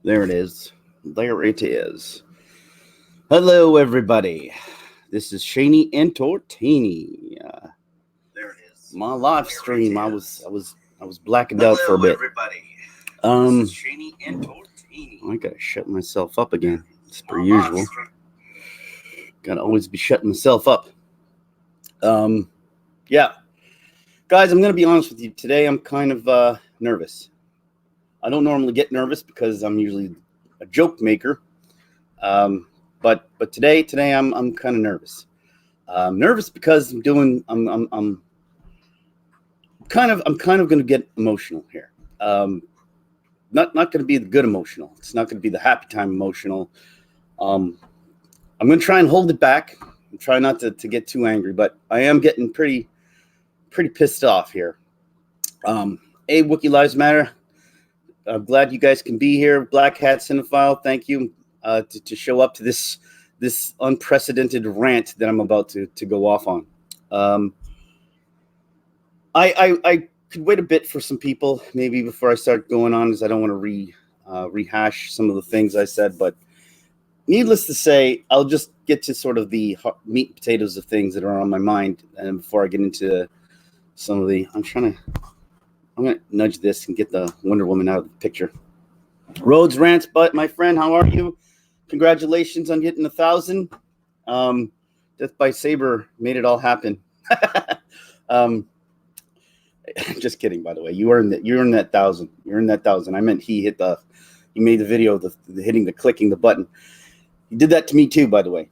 There it is. There it is. Hello, everybody. This is Shaney Entertainy. There it is. My live stream. I was blacking out for a bit. Everybody. Um, This is Shaney Entertainy. I gotta shut myself up again. It's per usual. Gotta always be shutting myself up. Yeah, guys. I'm gonna be honest with you. Today, I'm kind of nervous. I don't normally get nervous because I'm usually a joke maker. But today I'm kind of nervous. Nervous because I'm kind of going to get emotional here. Not going to be the good emotional. It's not going to be the happy time emotional. I'm going to try and hold it back. And try not to get too angry, but I am getting pretty pissed off here. Wookiee Lives Matter. I'm glad you guys can be here. Black Hat Cinephile, thank you to show up to this unprecedented rant that I'm about to go off on. I could wait a bit for some people maybe before I start going on, as I don't want to rehash some of the things I said. But needless to say, I'll just get to sort of the meat and potatoes of things that are on my mind, and before I get into some of the, I'm going to nudge this and get the Wonder Woman out of the picture. Rhodes Rants, but my friend, how are you? Congratulations on hitting 1,000. Death by Saber made it all happen. Just kidding, by the way. You earned that. You earned that 1,000. You earned that 1,000. I meant he made the video of the clicking the button. He did that to me too, by the way.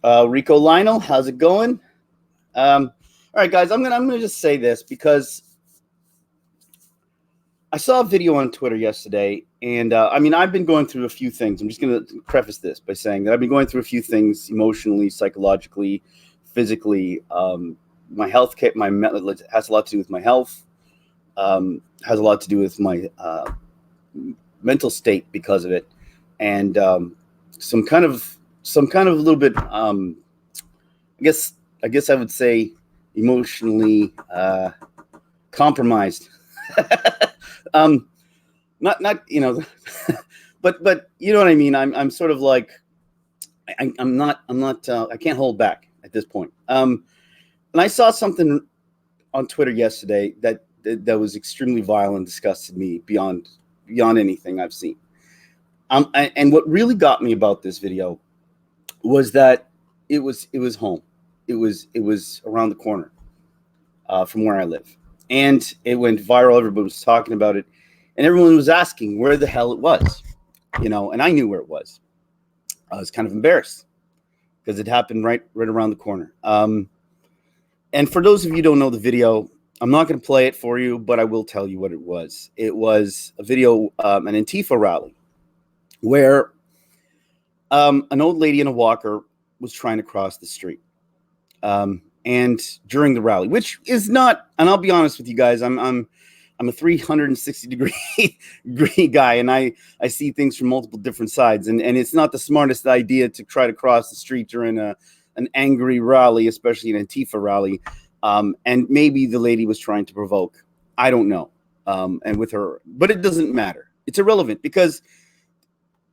Rico Lionel, how's it going? All right, guys. I'm gonna just say this because I saw a video on Twitter yesterday, and I've been going through a few things. I'm just going to preface this by saying that I've been going through a few things emotionally, psychologically, physically. My health has a lot to do with my health. Has a lot to do with my mental state because of it, and some kind of a little bit. I guess I would say emotionally compromised. Not but you know what I mean. I'm sort of like I'm not I can't hold back at this point. And I saw something on Twitter yesterday that was extremely vile and disgusted me beyond anything I've seen. And what really got me about this video was that it was home. It was around the corner from where I live. And it went viral. Everybody was talking about it. And everyone was asking where the hell it was. And I knew where it was. I was kind of embarrassed because it happened right around the corner. And for those of you who don't know the video, I'm not going to play it for you, but I will tell you what it was. It was a video, an Antifa rally, where an old lady in a walker was trying to cross the street. And during the rally, which is not, and I'll be honest with you guys, I'm a 360 degree guy, and I see things from multiple different sides, and it's not the smartest idea to try to cross the street during an angry rally, especially an Antifa rally. And maybe the lady was trying to provoke. I don't know. And with her, but it doesn't matter. It's irrelevant because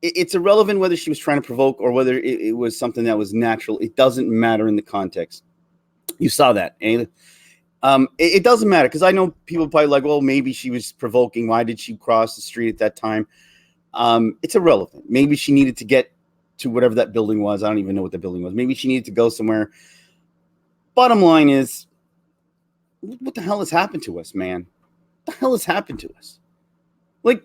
it's irrelevant whether she was trying to provoke or whether it was something that was natural. It doesn't matter in the context. You saw that. And it doesn't matter because I know people probably like, well, maybe she was provoking. Why did she cross the street at that time? It's irrelevant. Maybe she needed to get to whatever that building was. I don't even know what the building was. Maybe she needed to go somewhere. Bottom line is, what the hell has happened to us, man? What the hell has happened to us? Like,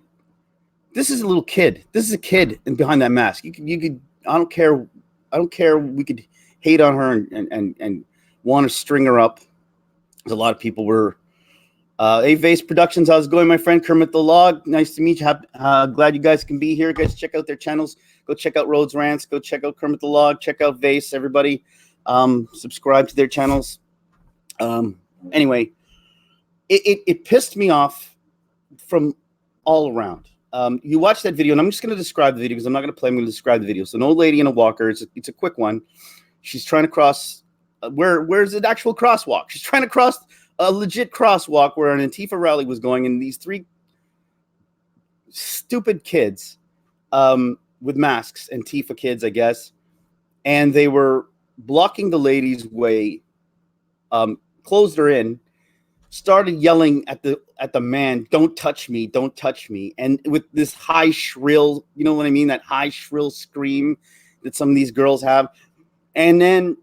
this is a little kid. This is a kid and behind that mask. You could. I don't care. We could hate on her and want to string her up. A lot of people were. Vase Productions, how's it going, my friend? Kermit the Log, nice to meet you. Glad you guys can be here. Guys, check out their channels. Go check out Rhodes Rants. Go check out Kermit the Log. Check out Vase, everybody. Subscribe to their channels. Anyway, it pissed me off from all around. You watch that video, and I'm just going to describe the video because I'm not going to play. I'm going to describe the video. So, an old lady in a walker. It's a quick one. She's trying to cross. Where's the actual crosswalk? She's trying to cross a legit crosswalk where an Antifa rally was going, and these three stupid kids with masks, Antifa kids, I guess, and they were blocking the lady's way, closed her in, started yelling at the man, "Don't touch me, don't touch me," and with this high shrill, you know what I mean, that high shrill scream that some of these girls have, and then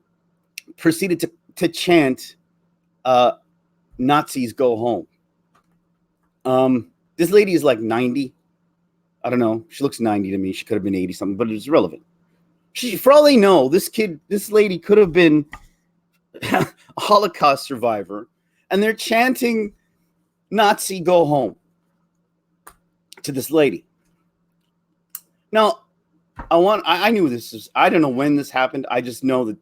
proceeded to chant, "Nazis go home." This lady is like 90. I don't know. She looks 90 to me. She could have been 80 something, but it's irrelevant. For all they know, this lady could have been a Holocaust survivor, and they're chanting "Nazi go home" to this lady. Now, I knew this. I don't know when this happened. I just know that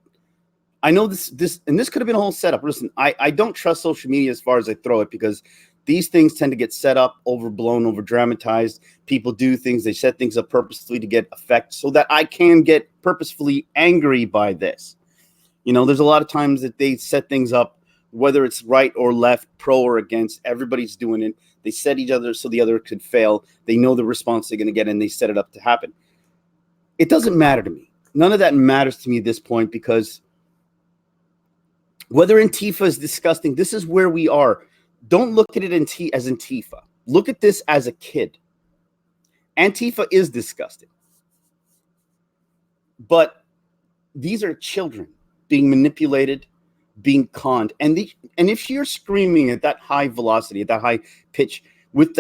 I know this, and this could have been a whole setup. Listen, I don't trust social media as far as I throw it, because these things tend to get set up, overblown, over dramatized. People do things, they set things up purposefully to get effect, so that I can get purposefully angry by this. You know, there's a lot of times that they set things up, whether it's right or left, pro or against, everybody's doing it. They set each other so the other could fail. They know the response they're going to get, and they set it up to happen. It doesn't matter to me. None of that matters to me at this point, because whether Antifa is disgusting, this is where we are. Don't look at it as Antifa. Look at this as a kid. Antifa is disgusting. But these are children being manipulated, being conned. And if you're screaming at that high velocity, at that high pitch, with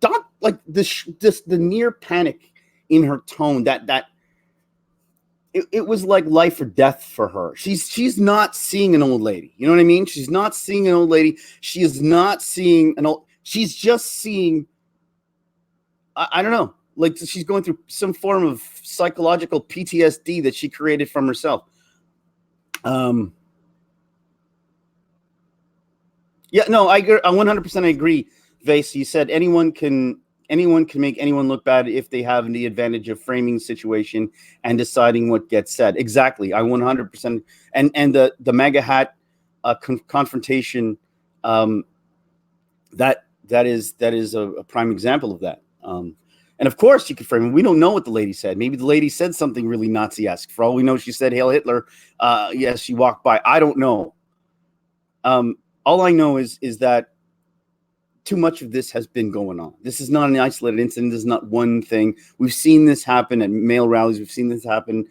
not like the near panic in her tone, that it was like life or death for her. She's not seeing an old lady. You know what I mean? She's not seeing an old lady. She is not seeing she's just seeing, I don't know, like she's going through some form of psychological PTSD that she created from herself. Yeah, no, I 100% agree, Vase. You said anyone can make anyone look bad if they have the advantage of framing situation and deciding what gets said. Exactly. I 100%. And the MAGA hat confrontation, that is a prime example of that. And of course you could frame it. We don't know what the lady said. Maybe the lady said something really Nazi-esque. For all we know, she said "Hail Hitler." Yes, she walked by. I don't know. All I know is that too much of this has been going on. This is not an isolated incident. This is not one thing. We've seen this happen at male rallies. We've seen this happen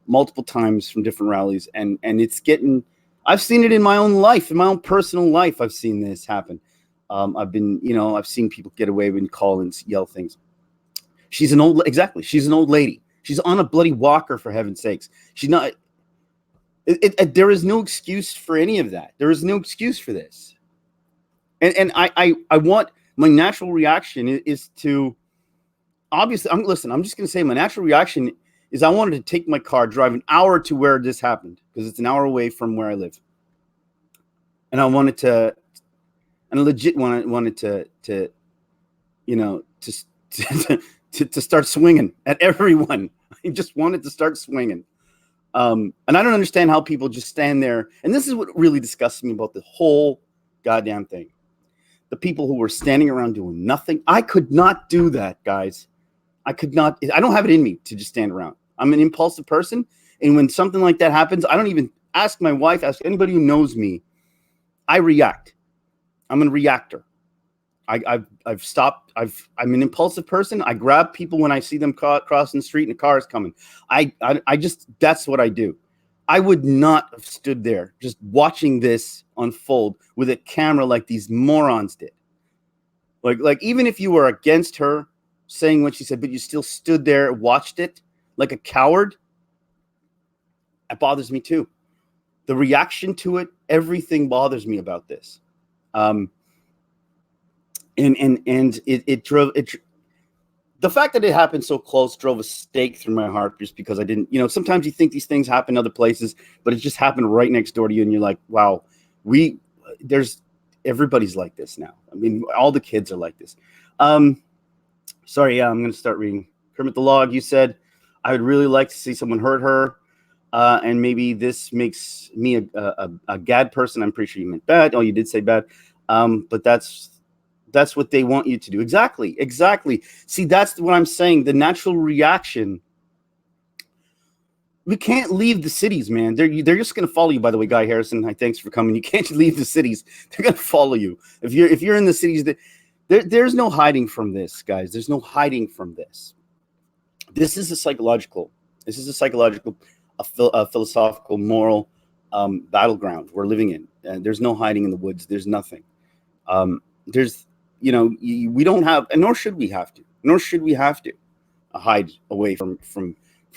multiple times from different rallies. And it's getting, I've seen it in my own life, in my own personal life. I've seen this happen. I've seen people get away with call and yell things. She's an old lady. She's on a bloody walker, for heaven's sakes. She's not, there is no excuse for any of that. There is no excuse for this. And I want, my natural reaction is to, obviously, I'm just going to say my natural reaction is I wanted to take my car, drive an hour to where this happened, because it's an hour away from where I live. And I wanted to, and I legit wanted to start swinging at everyone. I just wanted to start swinging. And I don't understand how people just stand there. And this is what really disgusts me about the whole goddamn thing. The people who were standing around doing nothing. I could not do that, guys. I could not. I don't have it in me to just stand around. I'm an impulsive person. And when something like that happens, I don't even ask my wife, ask anybody who knows me. I react. I'm a reactor. I've stopped. I'm an impulsive person. I grab people when I see them crossing the street and a car is coming. I just, that's what I do. I would not have stood there just watching this unfold with a camera like these morons did. Like even if you were against her saying what she said, but you still stood there, watched it like a coward, it bothers me too. The reaction to it, everything bothers me about this. And it drove it. The fact that it happened so close drove a stake through my heart, just because I didn't, sometimes you think these things happen other places, but it just happened right next door to you. And you're like, wow, everybody's like this now. I mean, all the kids are like this. Sorry. Yeah, I'm going to start reading. Kermit the Log, you said, I would really like to see someone hurt her. And maybe this makes me a gad person. I'm pretty sure you meant bad. Oh, you did say bad. But that's That's what they want you to do. Exactly. See, that's what I'm saying. The natural reaction. We can't leave the cities, man. They're just going to follow you. By the way, Guy Harrison, hi, thanks for coming. You can't leave the cities. They're going to follow you if you're in the cities. There's no hiding from this, guys. There's no hiding from this. This is a psychological. This is a psychological, a philosophical, moral battleground we're living in. And there's no hiding in the woods. There's nothing. There's, we don't have, and nor should we have to hide away from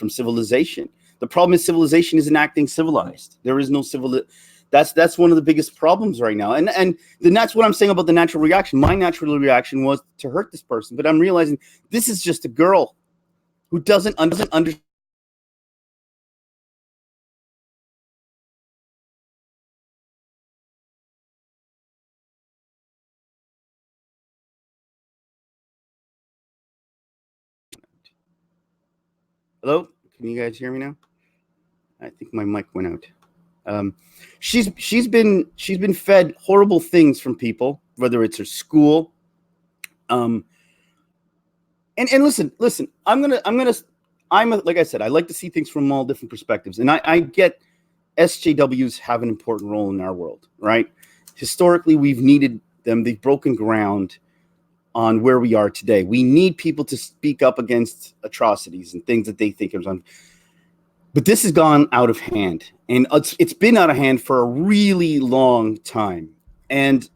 civilization. The problem is civilization isn't acting civilized. There is no that's one of the biggest problems right now. And then that's what I'm saying about the natural reaction. My natural reaction was to hurt this person, but I'm realizing this is just a girl who doesn't understand. Hello? Can you guys hear me now? I think my mic went out. She's been fed horrible things from people, whether it's her school. And listen, like I said, I like to see things from all different perspectives. And I get SJWs have an important role in our world, right? Historically, we've needed them. They've broken ground on where we are today. We need people to speak up against atrocities and things that they think is on. But this has gone out of hand, and it's been out of hand for a really long time. And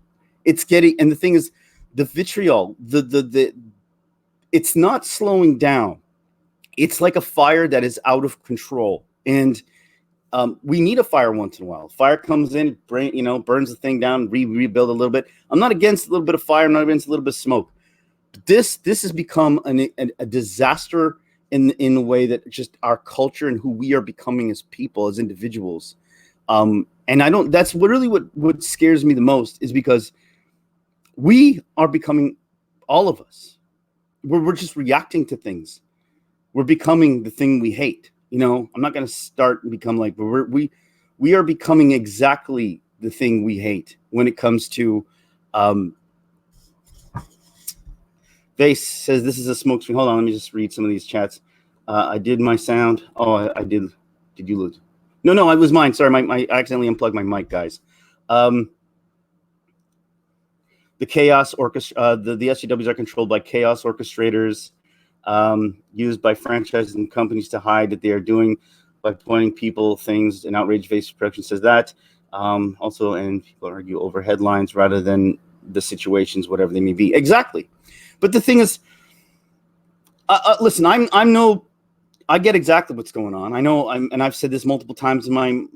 it's getting, and the thing is, the vitriol, it's not slowing down. It's like a fire that is out of control. And we need a fire once in a while. Fire comes in, burns the thing down, rebuild a little bit. I'm not against a little bit of fire. I'm not against a little bit of smoke. But this has become a disaster in the way that just our culture and who we are becoming as people, as individuals. And that's what scares me the most, is because we are becoming, all of us, we're just reacting to things. We're becoming the thing we hate. I'm not going to start and become like, but we are becoming exactly the thing we hate when it comes to, Vase says this is a smoke screen. Hold on, let me just read some of these chats. I did my sound. Oh, I did. Did you lose? No, it was mine. Sorry, I accidentally unplugged my mic, guys. The chaos orchestra, the SJWs are controlled by chaos orchestrators, used by franchises and companies to hide that they are doing by pointing people, things, and outrage. Vase production says that. Also, and people argue over headlines rather than the situations, whatever they may be. Exactly. But the thing is, listen, I get exactly what's going on. I know, and I've said this multiple times on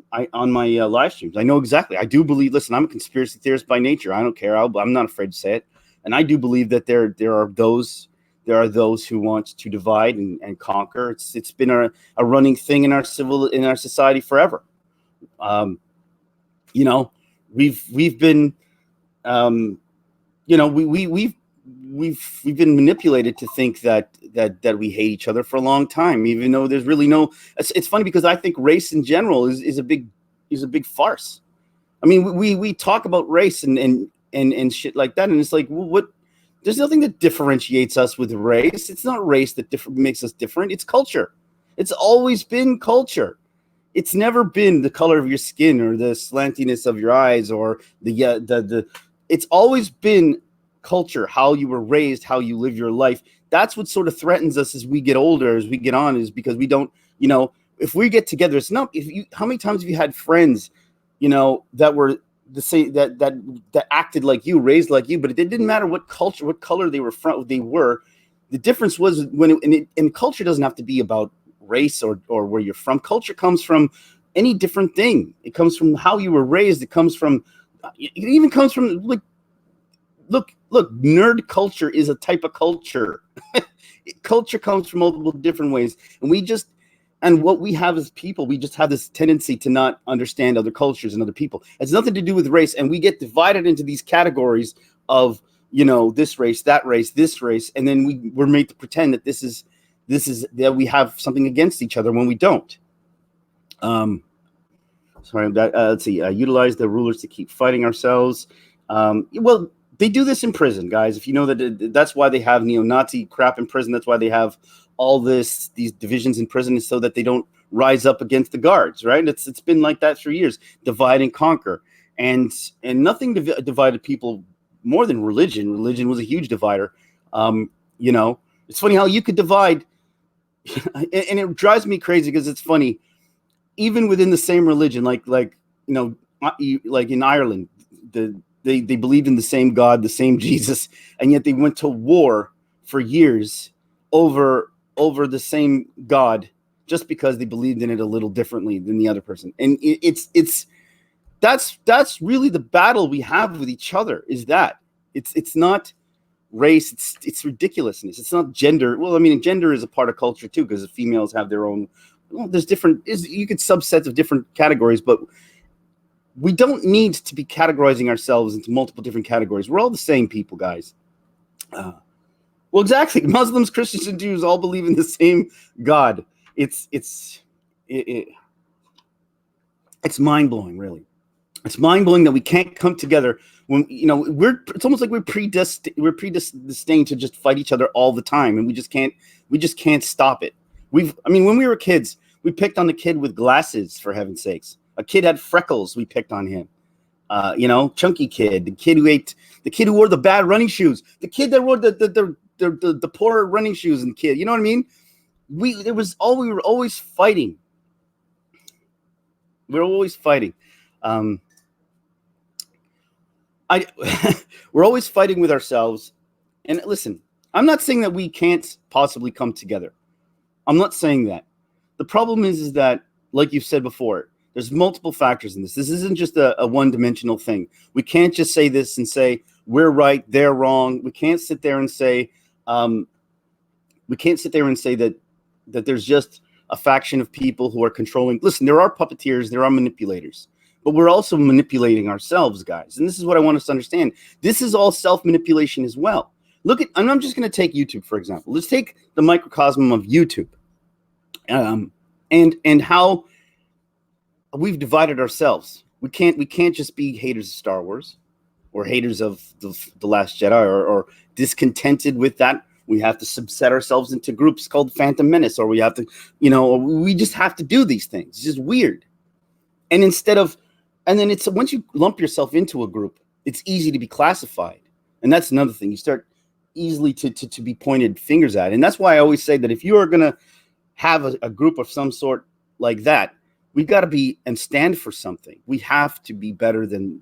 my live streams. I know exactly. I do believe. Listen, I'm a conspiracy theorist by nature. I don't care. I'm not afraid to say it. And I do believe that there are those who want to divide and conquer. It's been a running thing in our society forever. We've been, we've been manipulated to think that we hate each other for a long time, even though there's really no. It's funny because I think race in general is a big farce. I mean, we talk about race and shit like that, and it's like, well, what? There's nothing that differentiates us with race. It's not race that makes us different. It's culture. It's always been culture. It's never been the color of your skin or the slantiness of your eyes or the. It's always been culture, how you were raised, how you live your life. That's what sort of threatens us as we get older, as we get on, is because we don't, if we get together, it's not, how many times have you had friends, that were the same, that acted like you, raised like you, but it didn't matter what culture, what color they were from, the difference was and culture doesn't have to be about race or where you're from. Culture comes from any different thing. It comes from how you were raised. It even comes from, like, look, nerd culture is a type of culture. Culture comes from multiple different ways. And what we have as people, we just have this tendency to not understand other cultures and other people. It's nothing to do with race. And we get divided into these categories of, this race, that race, this race. And then we're made to pretend that this is that we have something against each other when we don't. Let's see. Utilize the rulers to keep fighting ourselves. Well, They do this in prison, guys. If you know that's why they have neo-Nazi crap in prison. That's why they have all these divisions in prison, is so that they don't rise up against the guards, right? It's been like that for years. Divide and conquer, and nothing divided people more than religion. Religion was a huge divider. It's funny how you could divide, and it drives me crazy because it's funny, even within the same religion, like in Ireland, they believed in the same God, the same Jesus, and yet they went to war for years over the same God, just because they believed in it a little differently than the other person. And that's really the battle we have with each other. Is that it's not race, it's ridiculousness. It's not gender. Well, I mean, gender is a part of culture too, because the females have their own. Well, there's different. You could subsets of different categories, but we don't need to be categorizing ourselves into multiple different categories. We're all the same people, guys. Well, exactly. Muslims, Christians, and Jews all believe in the same God. It's mind-blowing, really. It's mind-blowing that we can't come together when it's almost like we're predestined to just fight each other all the time, and we just can't stop it. When we were kids, we picked on the kid with glasses, for heaven's sakes. A kid had freckles, we picked on him. Chunky kid, the kid who wore the bad running shoes, the kid that wore the poor running shoes, and kid, you know what I mean? We were always fighting. We're always fighting. We're always fighting with ourselves. And listen, I'm not saying that we can't possibly come together. I'm not saying that. The problem is that, like you've said before, there's multiple factors in this. This isn't just a one-dimensional thing. We can't just say this and say we're right, they're wrong. We can't sit there and say that there's just a faction of people who are controlling. Listen, there are puppeteers, there are manipulators, but we're also manipulating ourselves, guys. And this is what I want us to understand. This is all self-manipulation as well. And I'm just going to take YouTube, for example. Let's take the microcosm of YouTube, and how we've divided ourselves. We can't just be haters of Star Wars or haters of the Last Jedi or discontented with that. We have to subset ourselves into groups called Phantom Menace, or we have to, we just have to do these things. It's just weird. And then it's once you lump yourself into a group, it's easy to be classified. And that's another thing. You start easily to be pointed fingers at. And that's why I always say that if you are going to have a group of some sort like that, we got to be and stand for something. We have to be better than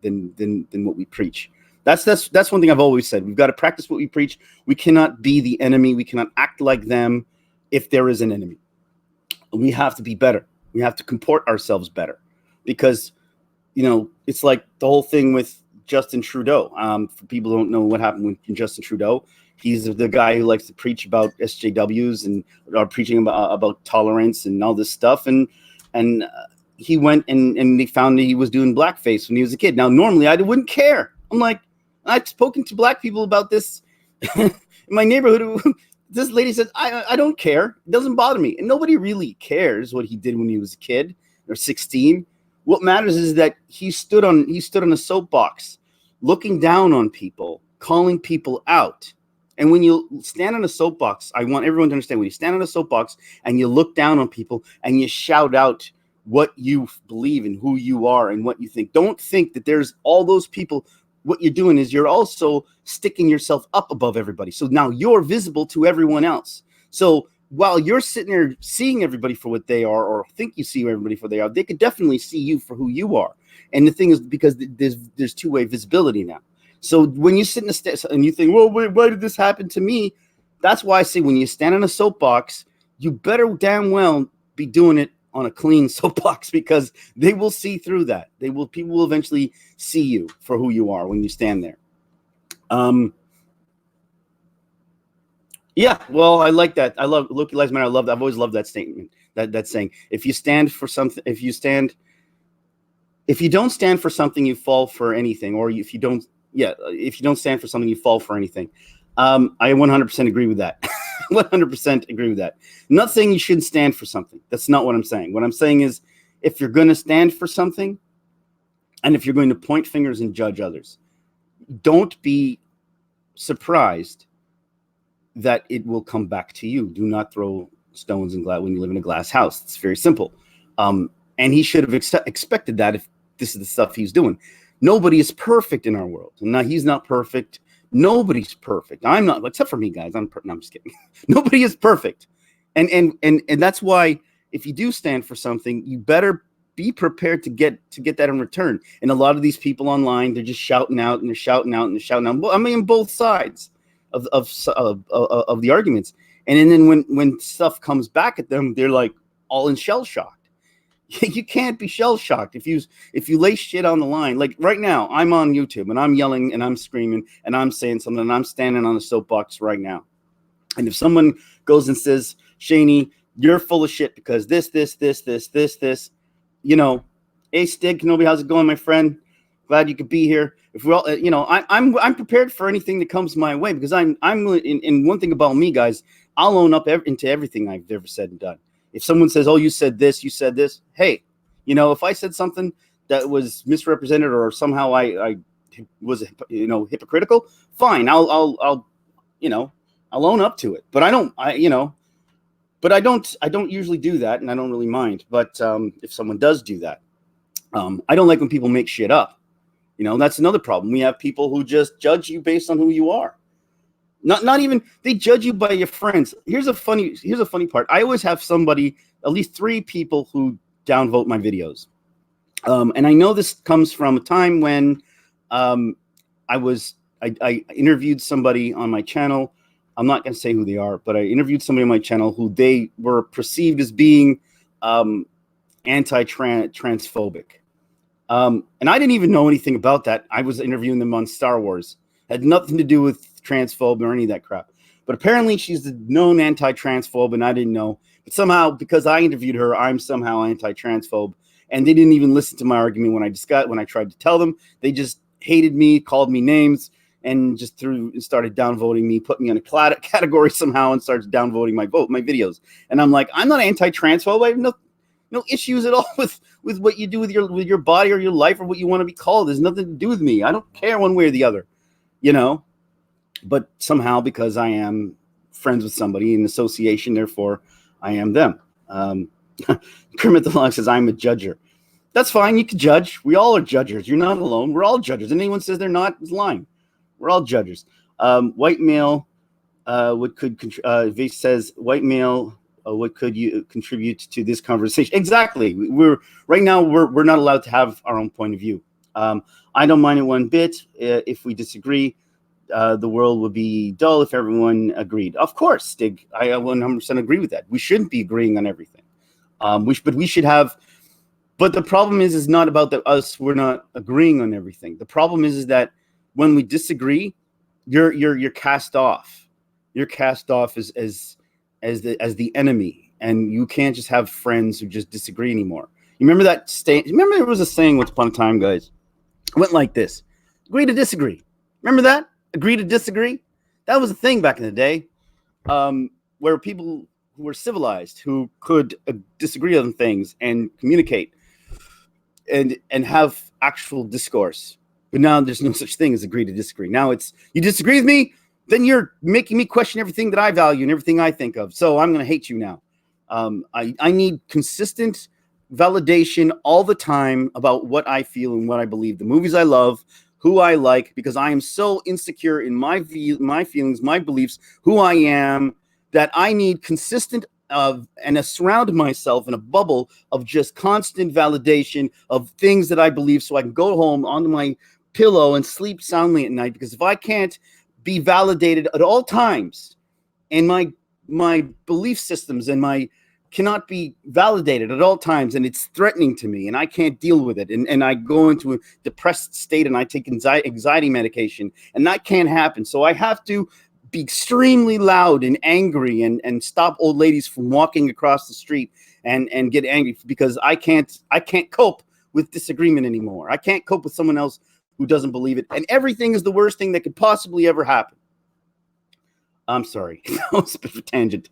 what we preach. That's one thing I've always said. We've got to practice what we preach. We cannot be the enemy. We cannot act like them if there is an enemy. We have to be better. We have to comport ourselves better, because it's like the whole thing with Justin Trudeau. For people who don't know what happened with Justin Trudeau, he's the guy who likes to preach about SJWs and are preaching about tolerance and all this stuff. And he went and they found that he was doing blackface when he was a kid. Now, normally I wouldn't care. I'm like, I've spoken to black people about this in my neighborhood. This lady says, I don't care. It doesn't bother me. And nobody really cares what he did when he was a kid or 16. What matters is that he stood on a soapbox, looking down on people, calling people out. And when you stand on a soapbox, I want everyone to understand, when you stand on a soapbox and you look down on people and you shout out what you believe and who you are and what you think, don't think that there's all those people. What you're doing is you're also sticking yourself up above everybody. So now you're visible to everyone else. So while you're sitting there seeing everybody for what they are, or think you see everybody for what they are, they could definitely see you for who you are. And the thing is, because there's two-way visibility now. So when you sit in and you think, well, why did this happen to me? That's why I say, when you stand on a soapbox, you better damn well be doing it on a clean soapbox, because they will see through that. People will eventually see you for who you are when you stand there. Yeah, well, I like that. I love Look, Lives Matter. I love that. I've always loved that statement. That saying, if you stand for something, if you don't stand for something, you fall for anything. Or if you don't stand for something, you fall for anything. I 100% agree with that. 100% agree with that. I'm not saying you shouldn't stand for something. That's not what I'm saying. What I'm saying is, if you're going to stand for something, and if you're going to point fingers and judge others, don't be surprised that it will come back to you. Do not throw stones in glass when you live in a glass house. It's very simple. And he should have expected that if this is the stuff he's doing. Nobody is perfect in our world. Now, he's not perfect. Nobody's perfect. I'm not, except for me, guys. No, I'm just kidding. Nobody is perfect. And that's why if you do stand for something, you better be prepared to get that in return. And a lot of these people online, they're just shouting out and they're shouting out and they're shouting out. I mean, both sides of the arguments. And then when stuff comes back at them, they're like all in shell shocked. You can't be shell shocked if you lay shit on the line. Like right now, I'm on YouTube and I'm yelling and I'm screaming and I'm saying something and I'm standing on a soapbox right now. And if someone goes and says, Shaney, you're full of shit because this, you know, hey Stig, Kenobi, how's it going, my friend? Glad you could be here. If we're all, you know, I'm prepared for anything that comes my way because I'm in one thing about me, guys, I'll own up into everything I've ever said and done. If someone says, oh, you said this, hey, you know, if I said something that was misrepresented or somehow I was, you know, hypocritical, fine, I'll own up to it. But I don't usually do that, and I don't really mind. But if someone does do that, I don't like when people make shit up. You know, that's another problem. We have people who just judge you based on who you are. Not even, they judge you by your friends. Here's a funny part. I always have somebody, at least 3 people who downvote my videos. And I know this comes from a time when I interviewed somebody on my channel. I'm not going to say who they are, but I interviewed somebody on my channel who they were perceived as being anti-transphobic. And I didn't even know anything about that. I was interviewing them on Star Wars. Had nothing to do with transphobe or any of that crap. But apparently she's a known anti-transphobe, and I didn't know. But somehow, because I interviewed her, I'm somehow anti-transphobe. And they didn't even listen to my argument when I tried to tell them. They just hated me, called me names, and just started downvoting me, put me in a category somehow, and started downvoting my videos. And I'm like, I'm not anti-transphobe. I have no issues at all with what you do with your body or your life or what you want to be called. There's nothing to do with me. I don't care one way or the other, you know. But somehow, because I am friends with somebody in association, therefore I am them. Kermit the Frog says, I'm a judger. That's fine. You can judge. We all are judgers. You're not alone. We're all judgers. And anyone says they're not is lying. We're all judgers. White male, Vase says, white male, what could you contribute to this conversation? Exactly. Right now, we're not allowed to have our own point of view. I don't mind it one bit if we disagree. The world would be dull if everyone agreed. Of course, Stig, I 100% agree with that. We shouldn't be agreeing on everything. We should have. But the problem is not about us. We're not agreeing on everything. The problem is that when we disagree, you're cast off. You're cast off as the enemy, and you can't just have friends who just disagree anymore. You remember that Remember there was a saying once upon a time, guys. It went like this: agree to disagree. Remember that? Agree to disagree. That was a thing back in the day, where people who were civilized, who could disagree on things and communicate and have actual discourse. But now there's no such thing as agree to disagree. Now it's, you disagree with me, then you're making me question everything that I value and everything I think of. So I'm going to hate you now. I need consistent validation all the time about what I feel and what I believe, the movies I love, who I like, because I am so insecure in my feelings, my beliefs, who I am, that I need consistent and I surround myself in a bubble of just constant validation of things that I believe, so I can go home onto my pillow and sleep soundly at night. Because if I can't be validated at all times, and my belief systems and my cannot be validated at all times, and it's threatening to me, and I can't deal with it, and I go into a depressed state, and I take anxiety medication, and that can't happen. So I have to be extremely loud and angry and stop old ladies from walking across the street and get angry, because I can't cope with disagreement anymore. I can't cope with someone else who doesn't believe it, and everything is the worst thing that could possibly ever happen. I'm sorry, that was a bit of a tangent.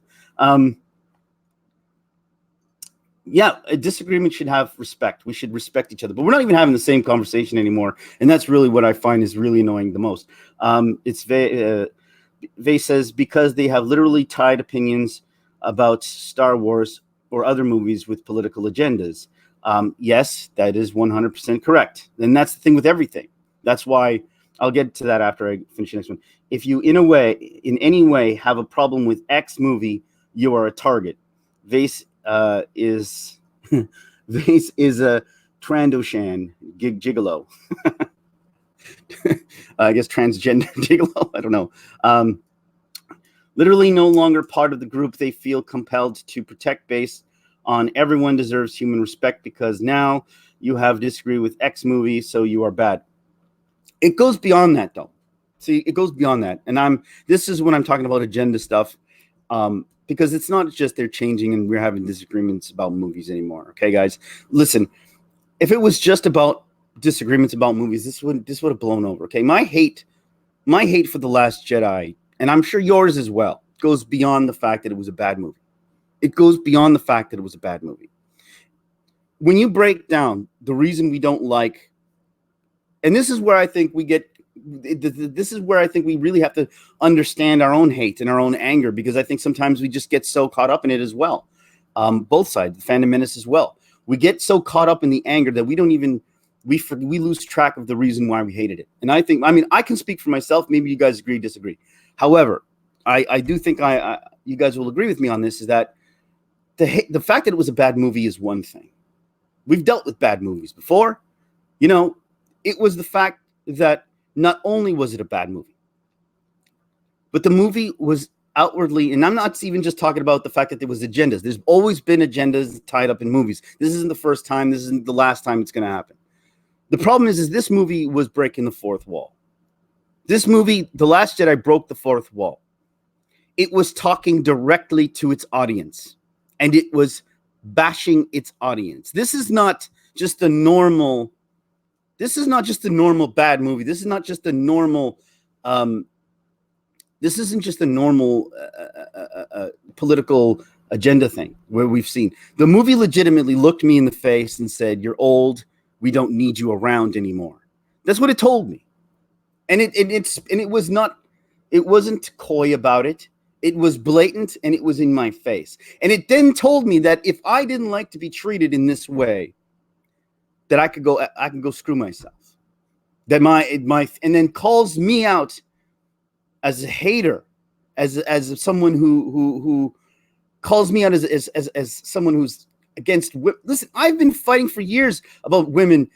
Yeah, a disagreement should have respect. We should respect each other, but we're not even having the same conversation anymore, and that's really what I find is really annoying the most. Vey says because they have literally tied opinions about Star Wars or other movies with political agendas. Yes, that is 100% correct, and that's the thing with everything. That's why I'll get to that after I finish the next one. If you, in any way, have a problem with X movie, you are a target. Vase is Vase is a Trandoshan gigolo. I guess transgender gigolo. I don't know. Literally no longer part of the group they feel compelled to protect based on everyone deserves human respect because now you have disagreed with X movie, so you are bad. It goes beyond that, though. See, it goes beyond that. And this is when I'm talking about agenda stuff, because it's not just they're changing and we're having disagreements about movies anymore. Okay, guys, listen, if it was just about disagreements about movies, this would have blown over. Okay, my hate for The Last Jedi, and I'm sure yours as well, goes beyond the fact that it was a bad movie. It goes beyond the fact that it was a bad movie. When you break down the reason we don't like, and this is where I think we get, this is where I think we really have to understand our own hate and our own anger, because I think sometimes we just get so caught up in it as well. Both sides, the Phantom Menace as well. We get so caught up in the anger that we don't even, we lose track of the reason why we hated it. And I mean, I can speak for myself. Maybe you guys agree, disagree. However, I do think you guys will agree with me on this, is that the fact that it was a bad movie is one thing. We've dealt with bad movies before. You know, it was the fact that not only was it a bad movie, but the movie was outwardly, and I'm not even just talking about the fact that there was agendas. There's always been agendas tied up in movies. This isn't the first time. This isn't the last time it's going to happen. The problem is this movie was breaking the fourth wall. This movie, The Last Jedi, broke the fourth wall. It was talking directly to its audience, and it was bashing its audience. This is not just a normal bad movie. This is not just a normal this isn't just a normal political agenda thing where we've seen. The movie legitimately looked me in the face and said, "You're old. We don't need you around anymore." That's what it told me. And it wasn't coy about it. It was blatant, and it was in my face. And it then told me that if I didn't like to be treated in this way, that I can go screw myself. That and then calls me out as a hater, as someone who calls me out as someone who's against women. Listen, I've been fighting for years about women.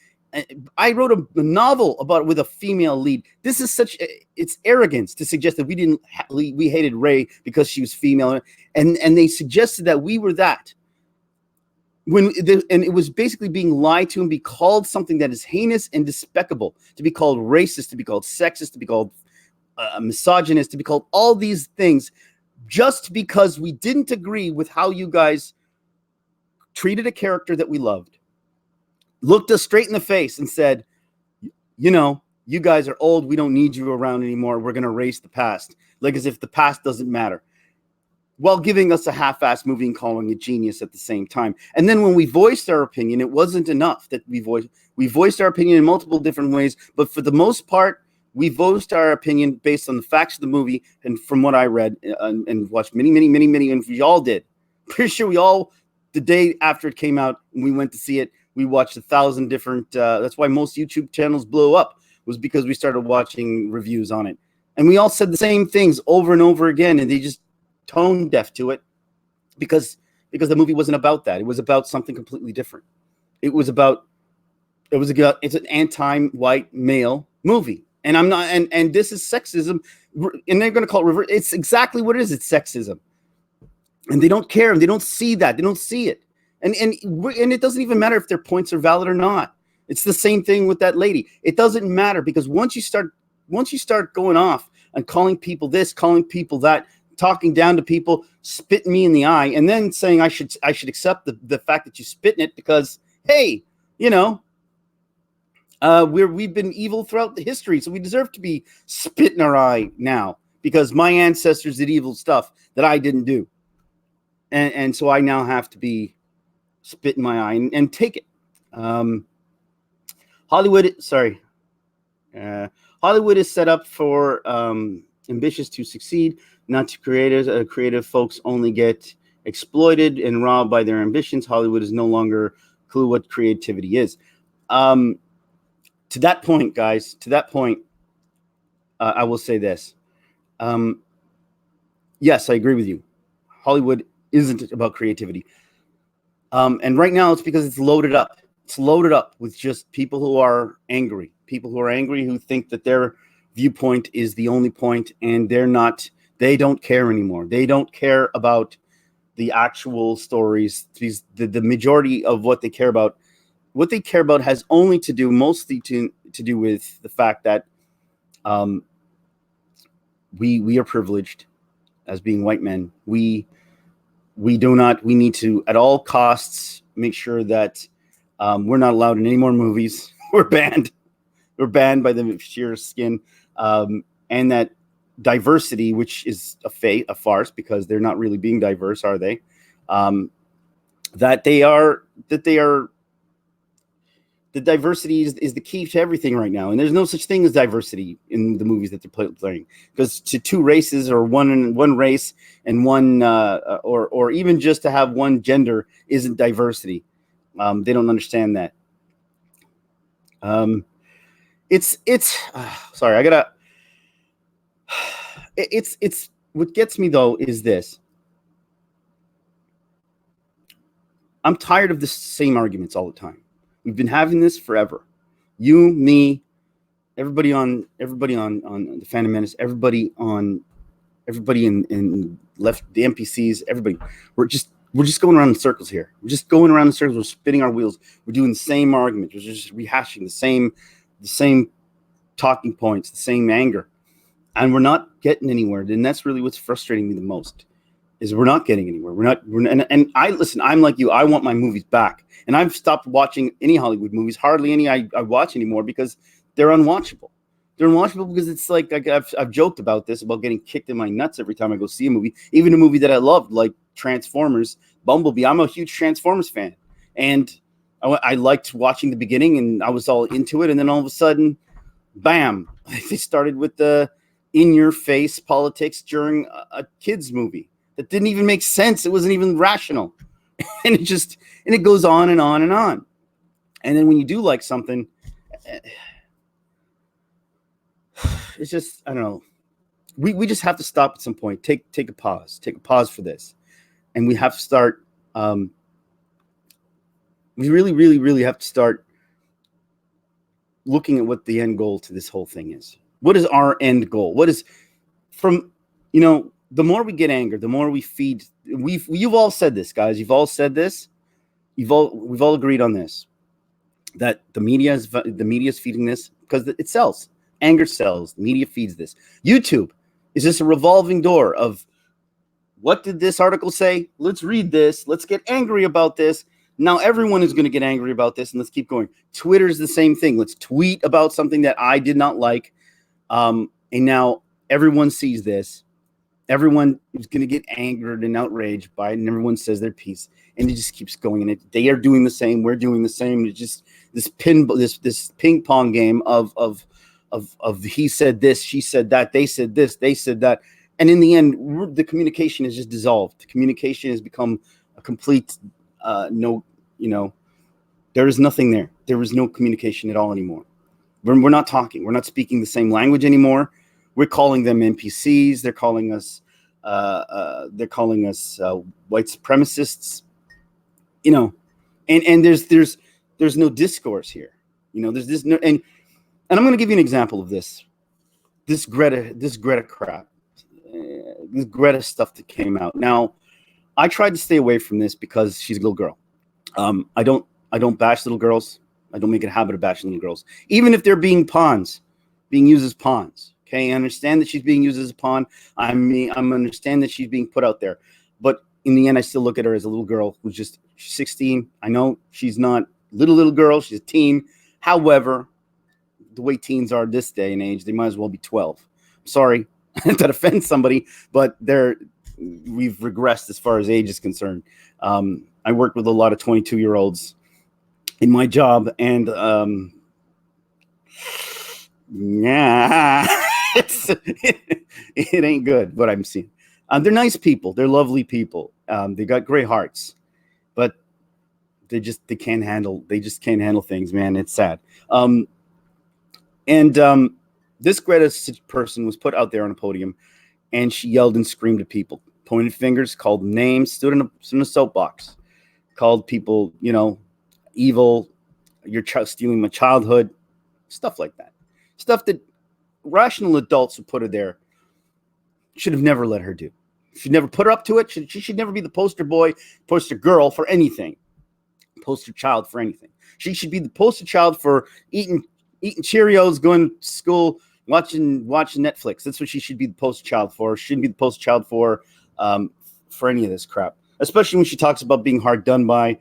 I wrote a novel with a female lead. This is it's arrogance to suggest that we hated Rey because she was female, and they suggested that we were that. And it was basically being lied to and be called something that is heinous and despicable, to be called racist, to be called sexist, to be called misogynist, to be called all these things, just because we didn't agree with how you guys treated a character that we loved, looked us straight in the face and said, you know, you guys are old. We don't need you around anymore. We're going to erase the past, like as if the past doesn't matter, while giving us a half-assed movie and calling it genius at the same time. And then when we voiced our opinion, it wasn't enough that we voiced our opinion in multiple different ways, but for the most part, we voiced our opinion based on the facts of the movie. And from what I read and watched many, and we all did. Pretty sure we all, the day after it came out, and we went to see it, we watched 1,000 different, that's why most YouTube channels blew up, was because we started watching reviews on it. And we all said the same things over and over again, and they just tone deaf to it because the movie wasn't about that. It was about something completely different. It's an anti-white male movie. And I'm not, and this is sexism, and they're going to call it reverse. It's exactly what it is. It's sexism. And they don't care, and they don't see that. They don't see it. And it doesn't even matter if their points are valid or not. It's the same thing with that lady. It doesn't matter, because once you start going off and calling people this, calling people that, talking down to people, spitting me in the eye, and then saying I should accept the fact that you spit in it because, hey, you know, we've been evil throughout the history, so we deserve to be spit in our eye now because my ancestors did evil stuff that I didn't do, and so I now have to be spit in my eye and take it. Hollywood, sorry, Hollywood is set up for ambitious to succeed, not to creators. Creative folks only get exploited and robbed by their ambitions. Hollywood is no longer clue what creativity is. To that point, guys, to that point, I will say this. Yes, I agree with you. Hollywood isn't about creativity. And right now it's because it's loaded up. It's loaded up with just people who are angry, who think that their viewpoint is the only point, and they don't care anymore. They don't care about the actual stories. The majority of what they care about has only to do, mostly to do with the fact that we are privileged as being white men. We need to at all costs make sure that we're not allowed in any more movies. We're banned by the sheer skin, and that diversity, which is a farce, because they're not really being diverse, are they? The diversity is the key to everything right now, and there's no such thing as diversity in the movies that they're playing, because to two races or one race and one or even just to have one gender isn't diversity. They don't understand that. It's sorry, I gotta. It's what gets me though is this. I'm tired of the same arguments all the time. We've been having this forever. You, me, everybody on the Phantom Menace, everybody in left, the NPCs, everybody. We're just going around in circles here. We're just going around in circles. We're spinning our wheels. We're doing the same arguments. We're just rehashing the same talking points, the same anger, and we're not getting anywhere. And that's really what's frustrating me the most. Is we're not getting anywhere. And I listen. I'm like you. I want my movies back, and I've stopped watching any Hollywood movies. Hardly any I watch anymore because they're unwatchable. They're unwatchable because it's like I've joked about this, about getting kicked in my nuts every time I go see a movie, even a movie that I loved like Transformers, Bumblebee. I'm a huge Transformers fan, and I liked watching the beginning, and I was all into it, and then all of a sudden, bam! They started with the in-your-face politics during a kids movie. That didn't even make sense. It wasn't even rational. And it goes on and on and on. And then when you do like something, it's just, I don't know. We just have to stop at some point. Take a pause. Take a pause for this. And we have to start, we really, really, really have to start looking at what the end goal to this whole thing is. What is our end goal? What is from, the more we get anger, the more we feed. You've all said this, guys. You've all said this. We've all agreed on this. That the media is feeding this because it sells. Anger sells. The media feeds this. YouTube is just a revolving door of what did this article say? Let's read this. Let's get angry about this. Now everyone is going to get angry about this, and let's keep going. Twitter is the same thing. Let's tweet about something that I did not like, and now everyone sees this. Everyone is going to get angered and outraged by it, and everyone says their piece, and it just keeps going. And they are doing the same. We're doing the same. It's just this ping pong game of he said this, she said that, they said this, they said that, and in the end, the communication is just dissolved. The communication has become a complete there is nothing there. There is no communication at all anymore. We're not talking. We're not speaking the same language anymore. We're calling them NPCs. They're calling us white supremacists. And there's no discourse here. There's this no, and I'm going to give you an example of this. This Greta crap, this Greta stuff that came out. Now, I tried to stay away from this because she's a little girl. I don't bash little girls. I don't make it a habit of bashing little girls, even if they're being used as pawns. Okay, I understand that she's being used as a pawn. I understand that she's being put out there. But in the end, I still look at her as a little girl who's she's 16. I know she's not little girl. She's a teen. However, the way teens are this day and age, they might as well be 12. Sorry that offends somebody, but we've regressed as far as age is concerned. I worked with a lot of 22-year-olds in my job, and yeah, it ain't good what I'm seeing. They're nice people. They're lovely people. They got great hearts, but they can't handle. They just can't handle things, man. It's sad. And this Greta person was put out there on a podium, and she yelled and screamed at people, pointed fingers, called names, stood in a soapbox, called people, evil. You're stealing my childhood, stuff like that. Stuff that rational adults who put her there should have never let her do. Should never put her up to it. She should never be the poster boy, poster girl for anything, poster child for anything. She should be the poster child for eating Cheerios, going to school, watching Netflix. That's what she should be the poster child for. She shouldn't be the poster child for any of this crap. Especially when she talks about being hard done by.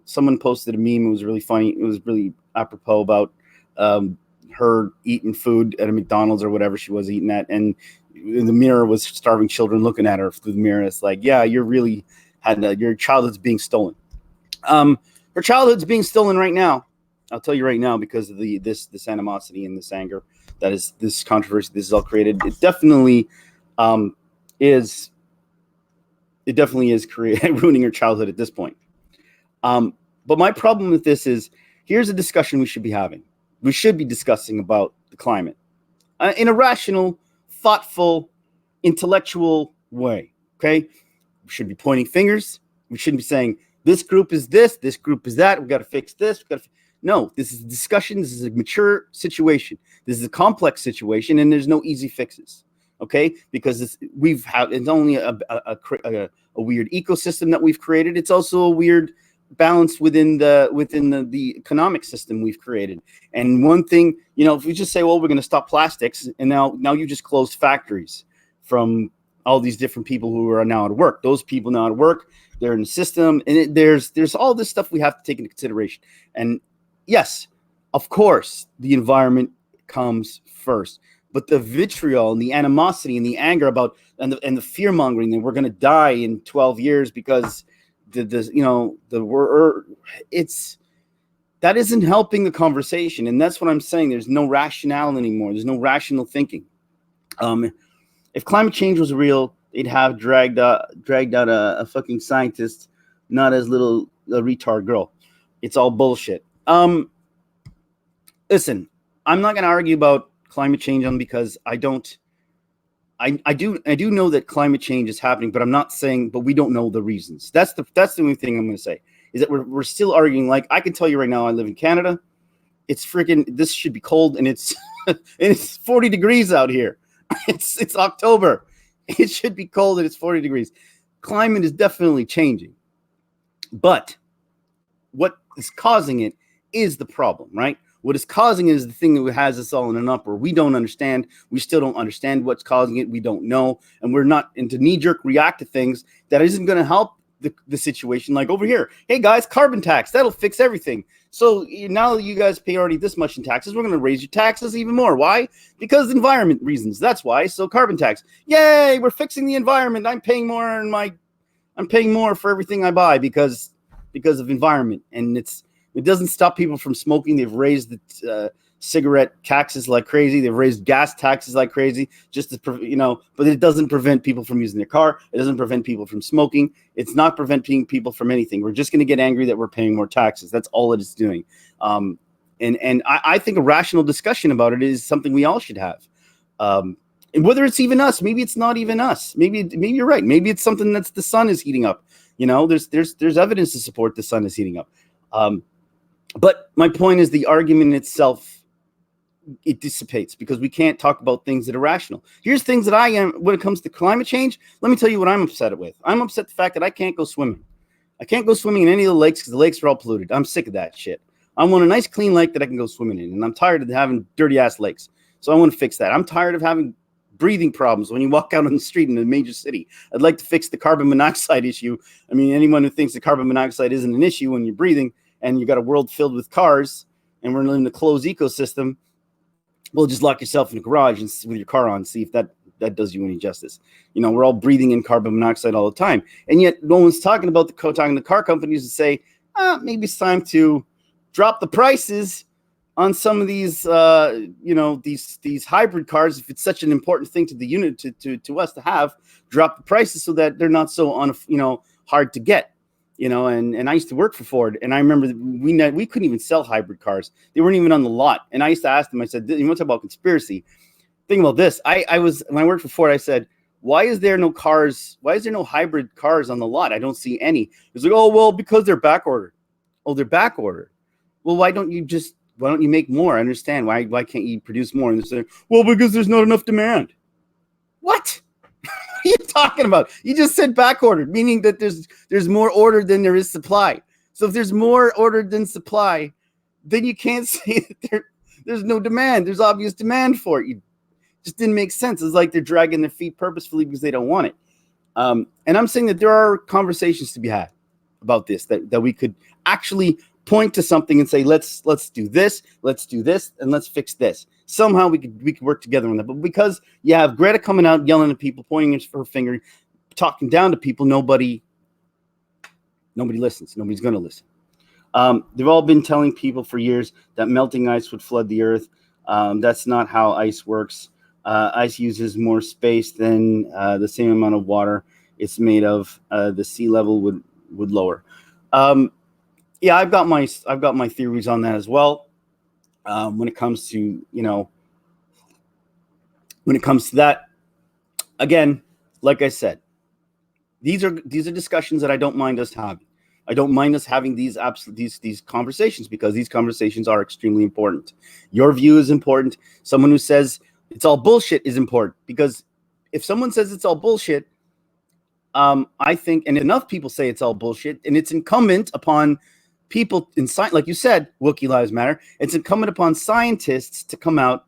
Someone posted a meme. It was really funny. It was really apropos about her eating food at a McDonald's or whatever she was eating at, and in the mirror was starving children looking at her through the mirror. It's like, yeah, you're really your childhood's being stolen. Her childhood's being stolen right now. I'll tell you right now, because of this animosity and this anger that is this controversy this is all created. It definitely is ruining her childhood at this point. But my problem with this is, here's a discussion we should be having. We should be discussing about the climate in a rational, thoughtful, intellectual way. Okay, we should be pointing fingers. We shouldn't be saying this group is this group is that. We got to fix this. No, this is a discussion. This is a mature situation. This is a complex situation, and there's no easy fixes. Okay, because it's only a weird ecosystem that we've created. It's also a weird balance within the economic system we've created. And one thing, if we just say, well, we're going to stop plastics, and now you just closed factories from all these different people who are now at work. Those people now at work, they're in the system, and there's all this stuff we have to take into consideration. And yes, of course, the environment comes first, but the vitriol and the animosity and the anger about and the fear mongering that we're going to die in 12 years because that isn't helping the conversation. And that's what I'm saying. There's no rationale anymore. There's no rational thinking. If climate change was real, they'd have dragged out a fucking scientist, not as little a retard girl. It's all bullshit. Listen, I'm not going to argue about climate change because I do know that climate change is happening, but I'm not saying, but we don't know the reasons. That's the only thing I'm going to say is that we're still arguing. Like, I can tell you right now, I live in Canada. It's this should be cold, and it's it's 40 degrees out here. It's October. It should be cold, and it's 40 degrees. Climate is definitely changing, but what is causing it is the problem, right? What is causing it is the thing that has us all in an uproar. We don't understand. We still don't understand what's causing it. We don't know. And we're not into knee-jerk react to things that isn't going to help the situation. Like over here, hey guys, carbon tax, that'll fix everything. So now you guys pay already this much in taxes, we're going to raise your taxes even more. Why? Because environment reasons. That's why. So carbon tax. Yay, we're fixing the environment. I'm paying more for everything I buy because of environment. And it doesn't stop people from smoking. They've raised the cigarette taxes like crazy. They've raised gas taxes like crazy, but it doesn't prevent people from using their car. It doesn't prevent people from smoking. It's not preventing people from anything. We're just going to get angry that we're paying more taxes. That's all it is doing. And I think a rational discussion about it is something we all should have. And whether it's even us, maybe it's not even us. Maybe you're right. Maybe it's something that's the sun is heating up. There's evidence to support the sun is heating up. But my point is the argument itself, it dissipates because we can't talk about things that are rational. Here's things that I am when it comes to climate change. Let me tell you what I'm upset with. I'm upset the fact that I can't go swimming. I can't go swimming in any of the lakes because the lakes are all polluted. I'm sick of that shit. I want a nice clean lake that I can go swimming in, and I'm tired of having dirty ass lakes. So I want to fix that. I'm tired of having breathing problems when you walk out on the street in a major city. I'd like to fix the carbon monoxide issue. I mean, anyone who thinks the carbon monoxide isn't an issue when you're breathing and you got a world filled with cars and we're in a closed ecosystem, well, just lock yourself in a garage and with your car on, see if that that does you any justice. We're all breathing in carbon monoxide all the time, and yet no one's talking about talking to car companies to say, maybe it's time to drop the prices on some of these, these hybrid cars. If it's such an important thing to the unit, to us to have, drop the prices so that they're not so hard to get. And I used to work for Ford, and I remember we couldn't even sell hybrid cars. They weren't even on the lot. And I used to ask them, I said, you want to talk about conspiracy? Think about this. When I worked for Ford, I said, why is there no hybrid cars on the lot? I don't see any. It's like, oh, well, because they're back ordered. Oh, they're back ordered. Well, why don't you make more? I understand. Why can't you produce more? And they say, well, because there's not enough demand. What? What are you talking about? You just said back ordered, meaning that there's more ordered than there is supply. So if there's more ordered than supply, then you can't say that there's no demand. There's obvious demand for it. It just didn't make sense. It's like they're dragging their feet purposefully because they don't want it. And I'm saying that there are conversations to be had about this, that we could actually point to something and say, let's do this, and let's fix this. Somehow we could work together on that. But because you have Greta coming out, yelling at people, pointing her finger, talking down to people, nobody listens. Nobody's going to listen. They've all been telling people for years that melting ice would flood the earth. That's not how ice works. Ice uses more space than the same amount of water it's made of. The sea level would lower. Yeah, I've got my theories on that as well. When it comes to that, again, like I said, these are discussions that I don't mind us having. I don't mind us having these conversations, because these conversations are extremely important. Your view is important. Someone who says it's all bullshit is important, because if someone says it's all bullshit, I think, and enough people say it's all bullshit, and it's incumbent upon people in science, like you said, Wookiee Lives Matter. It's incumbent upon scientists to come out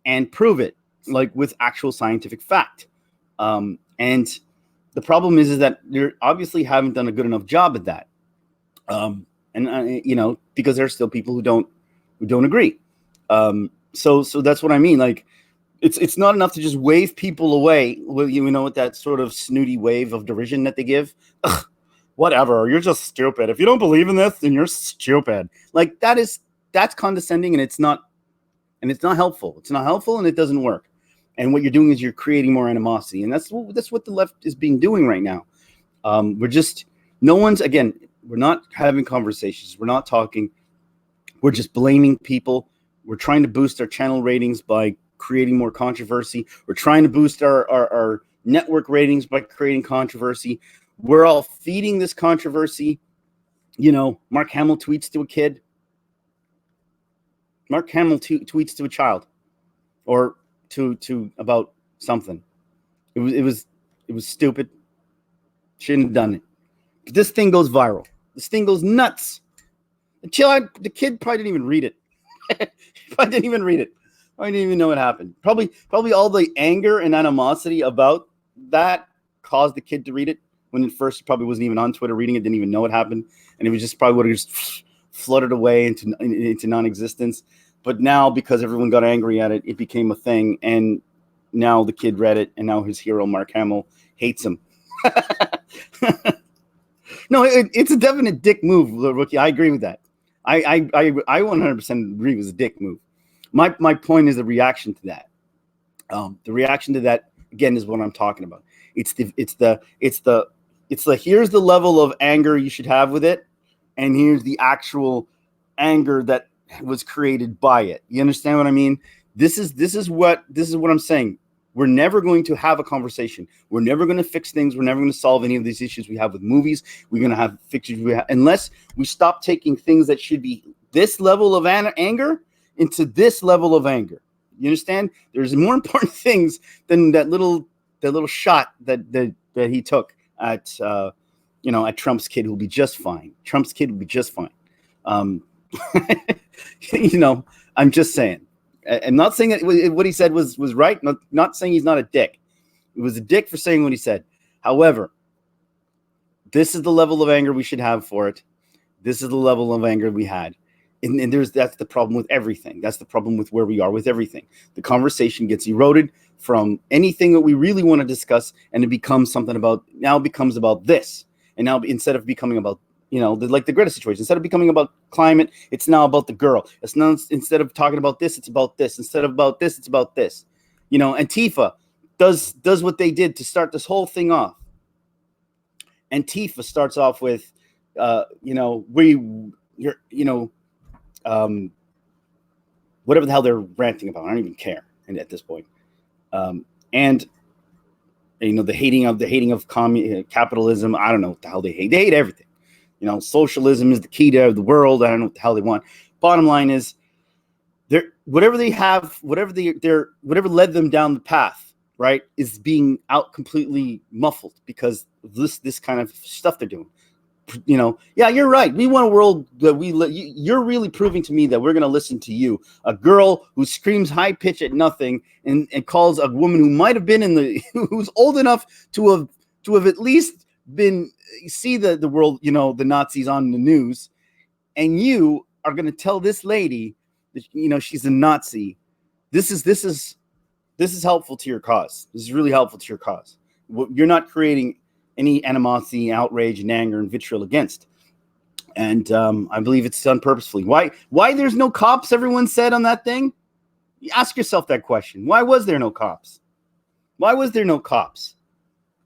and prove it, like with actual scientific fact. And the problem is that they obviously haven't done a good enough job at that. Because there's still people who don't agree. So that's what I mean. Like, it's not enough to just wave people away with with that sort of snooty wave of derision that they give. Ugh, whatever, you're just stupid. If you don't believe in this, then you're stupid. Like, that's condescending, and it's not helpful. It's not helpful, and it doesn't work. And what you're doing is you're creating more animosity, and that's what the left is doing right now. We're not having conversations. We're not talking. We're just blaming people. We're trying to boost our channel ratings by creating more controversy. We're trying to boost our network ratings by creating controversy. We're all feeding this controversy. Mark Hamill tweets to a kid. Mark Hamill tweets to a child, or to about something. It was stupid. Shouldn't have done it. This thing goes viral. This thing goes nuts. The kid probably didn't even read it. Probably didn't even read it. I didn't even know what happened. Probably all the anger and animosity about that caused the kid to read it, when at first he probably wasn't even on Twitter reading it, didn't even know what happened, and it was just probably would have just flooded away into non-existence. But now, because everyone got angry at it, it became a thing, and now the kid read it, and now his hero Mark Hamill hates him. No, it's a definite dick move, Rookie. I agree with that. I 100% agree it was a dick move. My point is the reaction to that. The reaction to that, again, is what I'm talking about. It's the here's the level of anger you should have with it, and here's the actual anger that was created by it. You understand what I mean? This is what I'm saying. We're never going to have a conversation. We're never going to fix things. We're never going to solve any of these issues we have with movies. We're going to have fixes unless we stop taking things that should be this level of anger into this level of anger. You understand? There's more important things than that little shot that he took at Trump's kid, who'll be just fine. Trump's kid will be just fine. I'm just saying. I'm not saying that what he said was right. Not saying he's not a dick. It was a dick for saying what he said. However, this is the level of anger we should have for it. This is the level of anger we had. And that's the problem with everything. That's the problem with where we are with everything. The conversation gets eroded from anything that we really want to discuss, and it becomes something about now becomes about this. And now instead of becoming about like the Greta situation, instead of becoming about climate, it's now about the girl. It's now instead of talking about this, it's about this. Instead of about this, it's about this. Antifa does what they did to start this whole thing off. Antifa starts off with, whatever the hell they're ranting about. I don't even care. And at this point, and the hating of capitalism. I don't know what the hell they hate. They hate everything. Socialism is the key to the world. I don't know what the hell they want. Bottom line is, whatever they have, whatever led them down the path, right, is being out completely muffled because of this kind of stuff they're doing. Yeah, you're right. We want a world that you're really proving to me that we're going to listen to you, a girl who screams high pitch at nothing and calls a woman who might have been who's old enough to have at least been see the world, the Nazis on the news, and you are going to tell this lady that she's a Nazi. This is helpful to your cause. This is really helpful to your cause. You're not creating any animosity, outrage, and anger and vitriol against. And I believe it's done purposefully. Why there's no cops, everyone said on that thing? You ask yourself that question. Why was there no cops? Why was there no cops?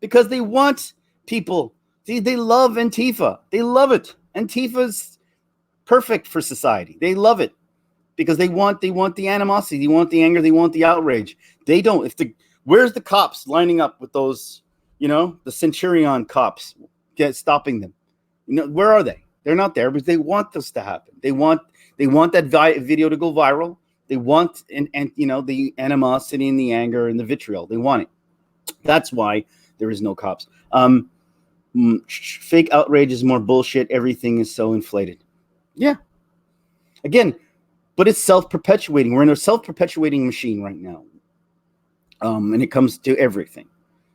Because they want people. They love Antifa. They love it. Antifa's perfect for society. They love it because they want the animosity. They want the anger. They want the outrage. They don't. Where's the cops lining up with those, the Centurion cops stopping them? Where are they? They're not there because they want this to happen. They want that video to go viral. They want the animosity and the anger and the vitriol. They want it. That's why there is no cops. Fake outrage is more bullshit. Everything is so inflated. Yeah. Again, but it's self-perpetuating. We're in a self-perpetuating machine right now. And it comes to everything.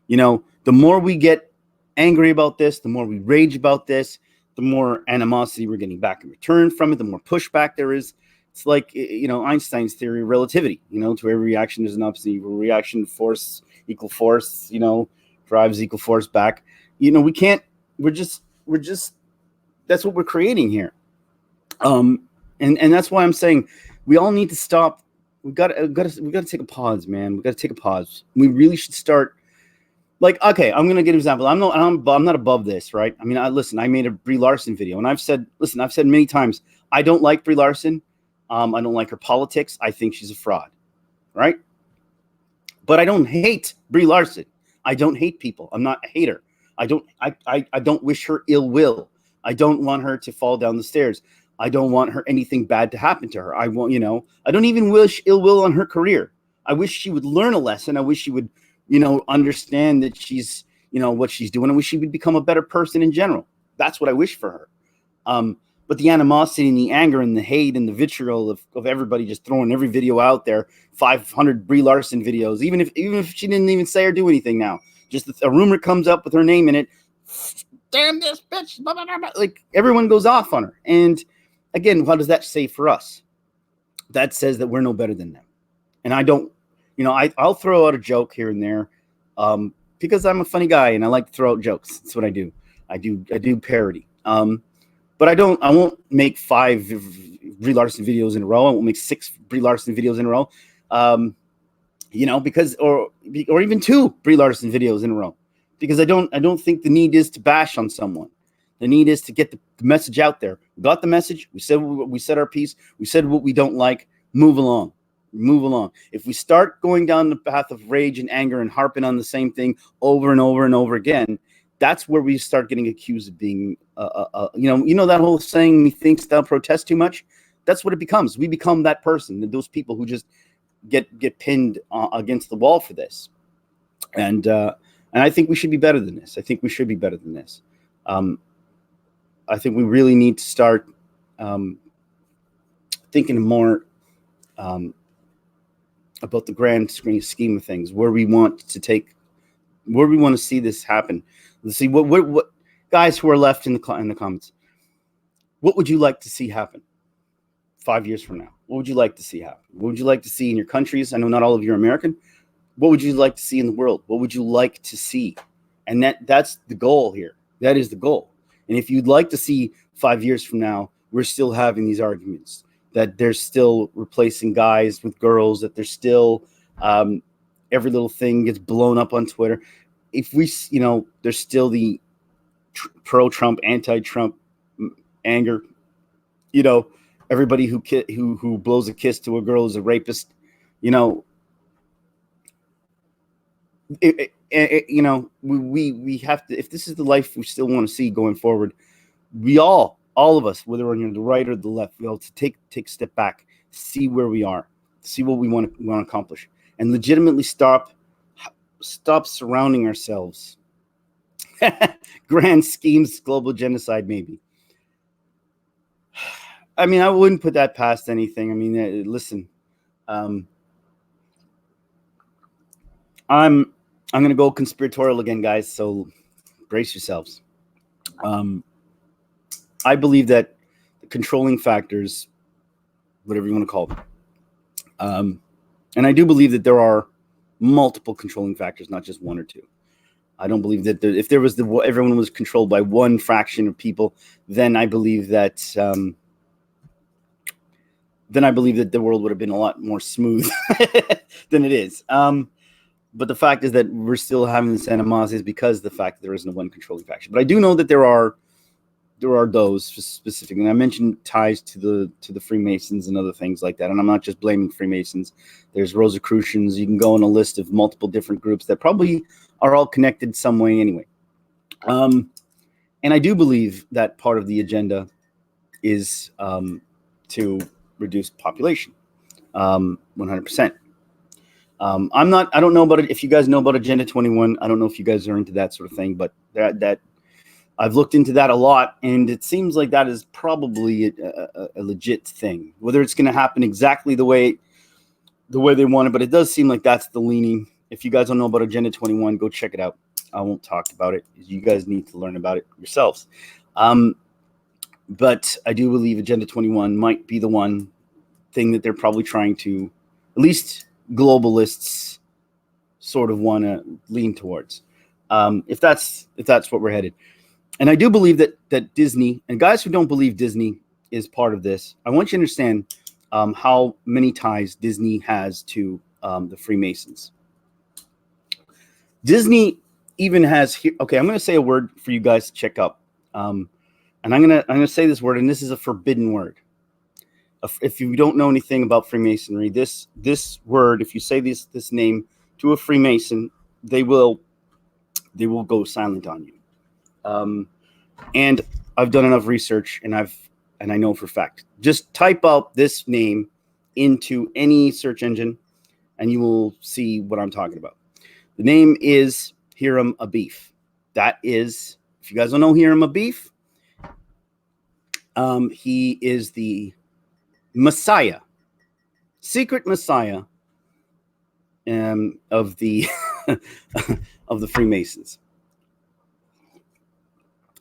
The more we get angry about this, the more we rage about this, the more animosity we're getting back in return from it, the more pushback there is. It's like, Einstein's theory of relativity. To every reaction, there's an opposite reaction. Force equal force, drives equal force back. We can't, we're just, that's what we're creating here. And that's why I'm saying we all need to stop. We got to take a pause, man. We got to take a pause. We really should start. Like, okay, I'm gonna give an example. I'm not above this, right? I mean, I made a Brie Larson video, and I've said many times, I don't like Brie Larson. I don't like her politics. I think she's a fraud, right? But I don't hate Brie Larson. I don't hate people. I'm not a hater. I don't wish her ill will. I don't want her to fall down the stairs. I don't want her anything bad to happen to her. I don't even wish ill will on her career. I wish she would learn a lesson. I wish she would, understand that she's, what she's doing. I wish she would become a better person in general. That's what I wish for her. But the animosity and the anger and the hate and the vitriol of everybody just throwing every video out there, 500 Brie Larson videos, even if she didn't even say or do anything now, just a rumor comes up with her name in it. Damn this bitch. Blah, blah, blah, blah. Like everyone goes off on her. And again, what does that say for us? That says that we're no better than them. And I don't, I'll throw out a joke here and there because I'm a funny guy and I like to throw out jokes. That's what I do. I do parody. But I won't make 5 Brie Larson videos in a row. I won't make 6 Brie Larson videos in a row. Because or even 2 Brie Larson videos in a row, because I don't think the need is to bash on someone. The need is to get the message out there. We got the message. We said our piece. We said what we don't like. Move along. If we start going down the path of rage and anger and harping on the same thing over and over and over again, that's where we start getting accused of being, that whole saying, methinks thou protest too much. That's what it becomes. We become that person, those people who just get pinned against the wall for this. And I think we should be better than this. I think we really need to start thinking more about the grand scheme of things, where we want to see this happen. Let's see what guys who are left in the comments. What would you like to see happen? 5 years from now? What would you like to see happen? What would you like to see in your countries? I know not all of you are American. What would you like to see in the world? What would you like to see? And that's the goal here. That is the goal. And if you'd like to see 5 years from now, we're still having these arguments, that they're still replacing guys with girls, that there's still every little thing gets blown up on Twitter. If we, there's still the pro-Trump, anti-Trump anger. Everybody who blows a kiss to a girl is a rapist. We have to. If this is the life we still want to see going forward, we all of us, whether we're on the right or the left, we all to take a step back, see where we are, see what we want to accomplish, and legitimately stop surrounding ourselves. Grand schemes, global genocide, maybe. I mean, I wouldn't put that past anything. I mean, listen, I'm going to go conspiratorial again, guys. So brace yourselves. I believe that the controlling factors, whatever you want to call them, and I do believe that there are multiple controlling factors, not just one or two. I don't believe that if there was everyone was controlled by one fraction of people, then I believe that the world would have been a lot more smooth than it is. But the fact is that we're still having this animosity is because of the fact that there isn't one controlling faction. But I do know that there are those specifically, and I mentioned ties to the Freemasons and other things like that. And I'm not just blaming Freemasons. There's Rosicrucians. You can go on a list of multiple different groups that probably are all connected some way anyway. And I do believe that part of the agenda is to reduce population, 100%. I don't know about it. If you guys know about Agenda 21, I don't know if you guys are into that sort of thing, but that I've looked into that a lot, and it seems like that is probably a legit thing. Whether it's going to happen exactly the way they want it, but it does seem like that's the leaning. If you guys don't know about Agenda 21, go check it out. I won't talk about it. You guys need to learn about it yourselves. But I do believe Agenda 21 might be the one thing that they're probably trying to, at least globalists, sort of want to lean towards. If that's what we're headed. And I do believe that Disney, and guys who don't believe Disney is part of this, I want you to understand how many ties Disney has to the Freemasons. Disney even has here. Okay, I'm going to say a word for you guys to check up, and I'm gonna say this word, and this is a forbidden word. If you don't know anything about Freemasonry, this word, if you say this name to a Freemason, they will go silent on you. And I've done enough research, and I know for a fact. Just type out this name into any search engine, and you will see what I'm talking about. The name is Hiram Abif. That is, if you guys don't know Hiram Abif, he is the Messiah, secret Messiah, of the of the Freemasons.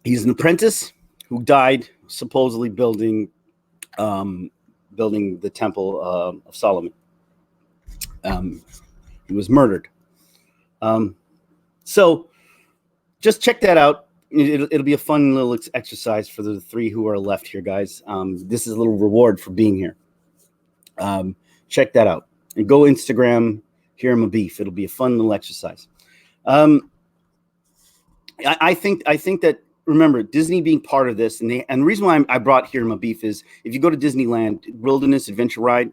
He's an apprentice who died supposedly building the Temple of Solomon. He was murdered. So just check that out. It'll be a fun little exercise for the three who are left here, guys. This is a little reward for being here. Check that out. And go Instagram, Hiram Abif. It'll be a fun little exercise. I think that, remember, Disney being part of this, and the reason why I brought Hiram Abif is, if you go to Disneyland Wilderness Adventure Ride,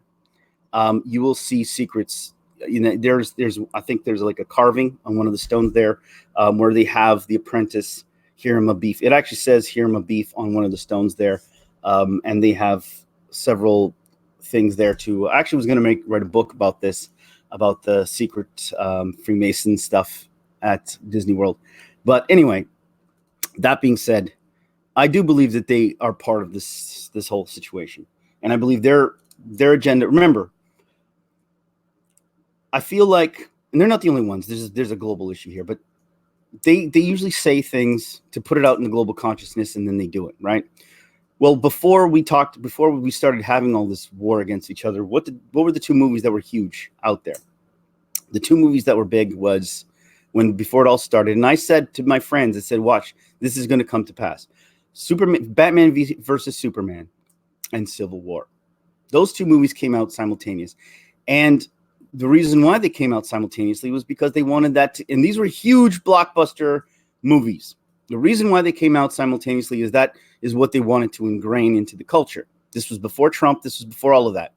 you will see secrets. There's I think there's like a carving on one of the stones there, where they have the apprentice Hiram Abif. It actually says Hiram Abif on one of the stones there, and they have several things there too. I actually was going to write a book about this, about the secret Freemason stuff at Disney World. But anyway, that being said, I do believe that they are part of this whole situation, and I believe their agenda. Remember, I feel like, and they're not the only ones. There's a global issue here, but they usually say things to put it out in the global consciousness, and then they do it, right? Well, before we started having all this war against each other, what were the two movies that were huge out there? The two movies that were big was before it all started, and I said to my friends, I said, "Watch, this is going to come to pass." Batman versus Superman, and Civil War. Those two movies came out simultaneous, and the reason why they came out simultaneously was because they wanted that and these were huge blockbuster movies. The reason why they came out simultaneously is that is what they wanted to ingrain into the culture. This was before Trump. This was before all of that.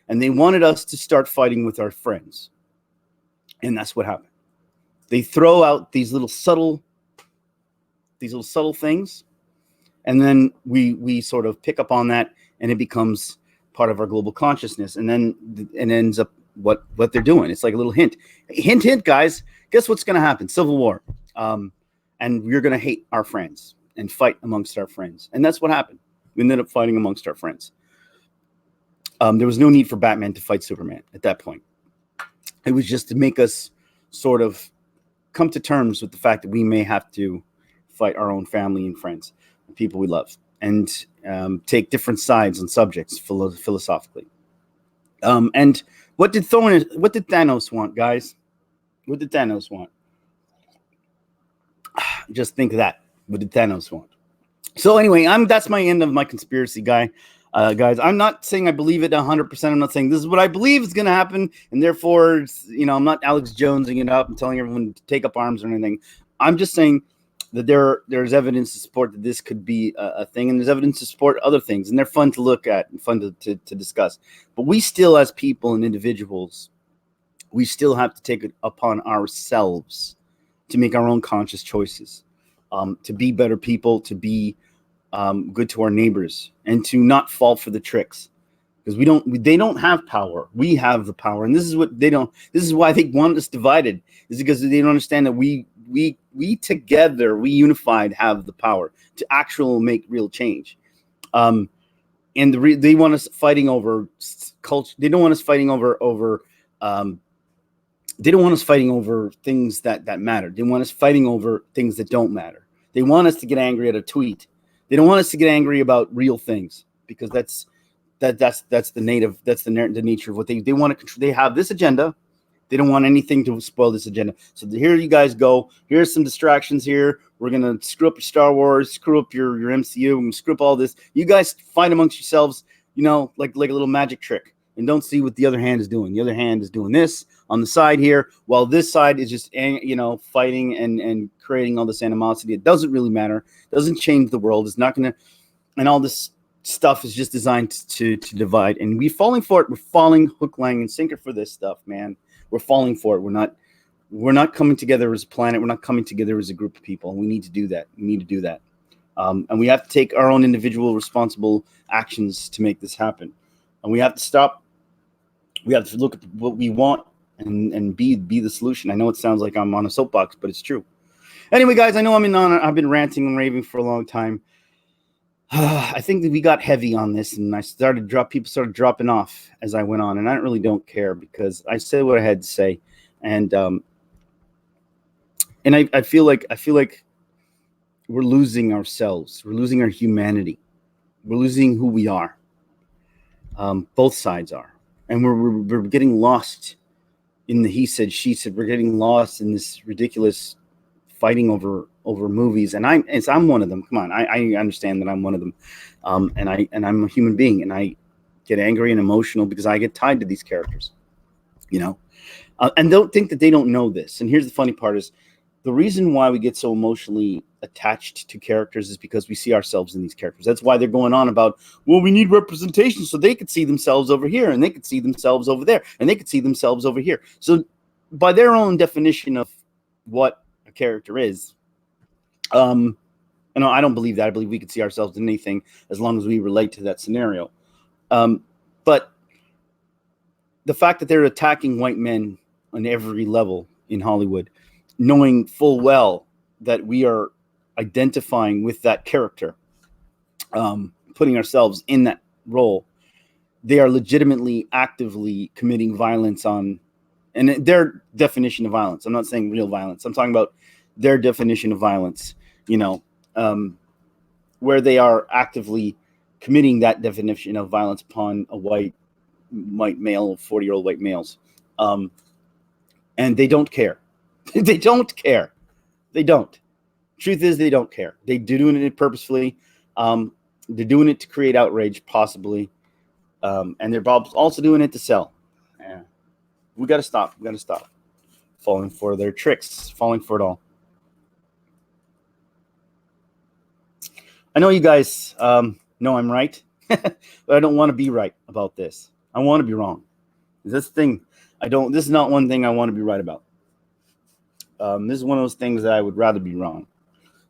And they wanted us to start fighting with our friends. And that's what happened. They throw out these little subtle things. And then we sort of pick up on that, and it becomes part of our global consciousness. And then it ends up what they're doing. It's like a little hint. Hint, hint, guys. Guess what's going to happen? Civil War. And we're going to hate our friends and fight amongst our friends. And that's what happened. We ended up fighting amongst our friends. There was no need for Batman to fight Superman at that point. It was just to make us sort of come to terms with the fact that we may have to fight our own family and friends, and people we love, and take different sides on subjects philosophically. And what did Thanos want, guys? What did Thanos want? Just think of that. What did Thanos want? So anyway, that's my end of my conspiracy guys. I'm not saying I believe it 100%. I'm not saying this is what I believe is going to happen, and therefore, I'm not Alex Jonesing it up and telling everyone to take up arms or anything. I'm just saying that there's evidence to support that this could be a thing, and there's evidence to support other things, and they're fun to look at and fun to discuss. But we still, as people and individuals, we still have to take it upon ourselves to make our own conscious choices, to be better people, to be good to our neighbors, and to not fall for the tricks, because they don't have power. We have the power, and this is what they don't. This is why they want us divided. Is because they don't understand that we together, we unified, have the power to actually make real change. And they want us fighting over culture. They don't want us fighting over. They don't want us fighting over things that matter. They want us fighting over things that don't matter. They want us to get angry at a tweet. They don't want us to get angry about real things, because that's the nature of what they want to control. They have this agenda. They don't want anything to spoil this agenda. So here you guys go. Here's some distractions here. We're gonna screw up your Star Wars, screw up your MCU, and screw up all this. You guys fight amongst yourselves, like a little magic trick, and don't see what the other hand is doing. The other hand is doing this on the side here, while this side is just fighting and creating all this animosity. It doesn't really matter. It doesn't change the world. It's not gonna, and all this stuff is just designed to divide. And we're falling for it. We're falling hook, line, and sinker for this stuff, man. We're falling for it. We're not coming together as a planet. We're not coming together as a group of people. And we need to do that. And we have to take our own individual responsible actions to make this happen. And we have to stop. We have to look at what we want and be the solution. I know it sounds like I'm on a soapbox, but it's true. Anyway, guys, I know I've been ranting and raving for a long time. I think that we got heavy on this, and people started dropping off as I went on, and I really don't care, because I said what I had to say, and I feel like we're losing ourselves, we're losing our humanity, we're losing who we are. Both sides are, and we're getting lost in the he said she said. We're getting lost in this ridiculous fighting over movies, and I'm one of them. Come on, I understand that I'm one of them, and I'm a human being, and I get angry and emotional because I get tied to these characters, and don't think that they don't know this. And here's the funny part: is the reason why we get so emotionally attached to characters is because we see ourselves in these characters. That's why they're going on about, well, we need representation so they could see themselves over here, and they could see themselves over there, and they could see themselves over here. So by their own definition of what a character is, I don't believe that. I believe we could see ourselves in anything as long as we relate to that scenario. But the fact that they're attacking white men on every level in Hollywood, knowing full well that we are identifying with that character, putting ourselves in that role, they are legitimately, actively committing violence on, and their definition of violence. I'm not saying real violence. I'm talking about their definition of violence, where they are actively committing that definition of violence upon a white male, 40-year-old white males. And they don't care. They don't care. They don't. Truth is, they don't care. They're doing it purposefully. They're doing it to create outrage, possibly. And they're also doing it to sell. Yeah. We got to stop. We got to stop falling for their tricks, falling for it all. I know you guys know I'm right, but I don't want to be right about this. I want to be wrong. This is not one thing I want to be right about. This is one of those things that I would rather be wrong.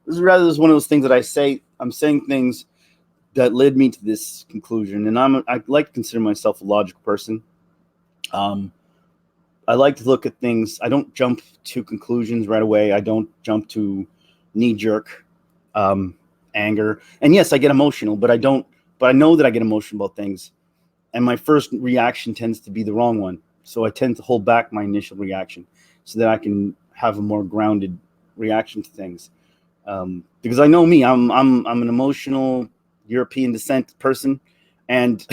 This is one of those things that I'm saying things that led me to this conclusion. And I like to consider myself a logical person. I like to look at things. I don't jump to conclusions right away. I don't jump to knee-jerk anger. And yes, I get emotional, but I know that I get emotional about things. And my first reaction tends to be the wrong one. So I tend to hold back my initial reaction so that I can have a more grounded reaction to things. Because I know me, I'm an emotional European descent person, and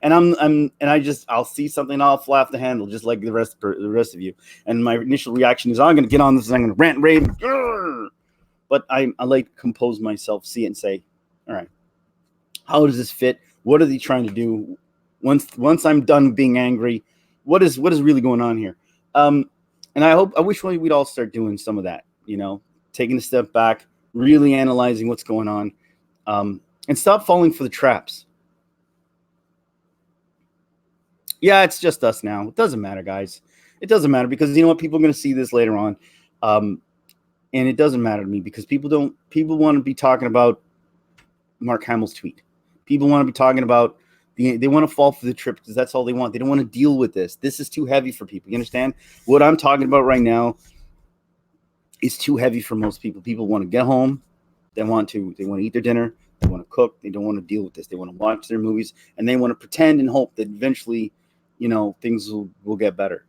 I'll see something, I'll fly off the handle just like the rest of you. And my initial reaction is, I'm going to get on this and I'm going to rant, rave. But I like to compose myself, see it, and say, all right, how does this fit? What are they trying to do? Once I'm done being angry, what is really going on here? And I wish we'd all start doing some of that, taking a step back, really analyzing what's going on, and stop falling for the traps. Yeah, it's just us now. It doesn't matter, guys. It doesn't matter, because you know what? People are going to see this later on. And it doesn't matter to me, because people want to be talking about Mark Hamill's tweet. People want to be talking about they want to fall for the trip, because that's all they want. They don't want to deal with this. This is too heavy for people. You understand? What I'm talking about right now is too heavy for most people. People want to get home. They want to eat their dinner. They want to cook. They don't want to deal with this. They want to watch their movies, and they want to pretend and hope that eventually, things will get better.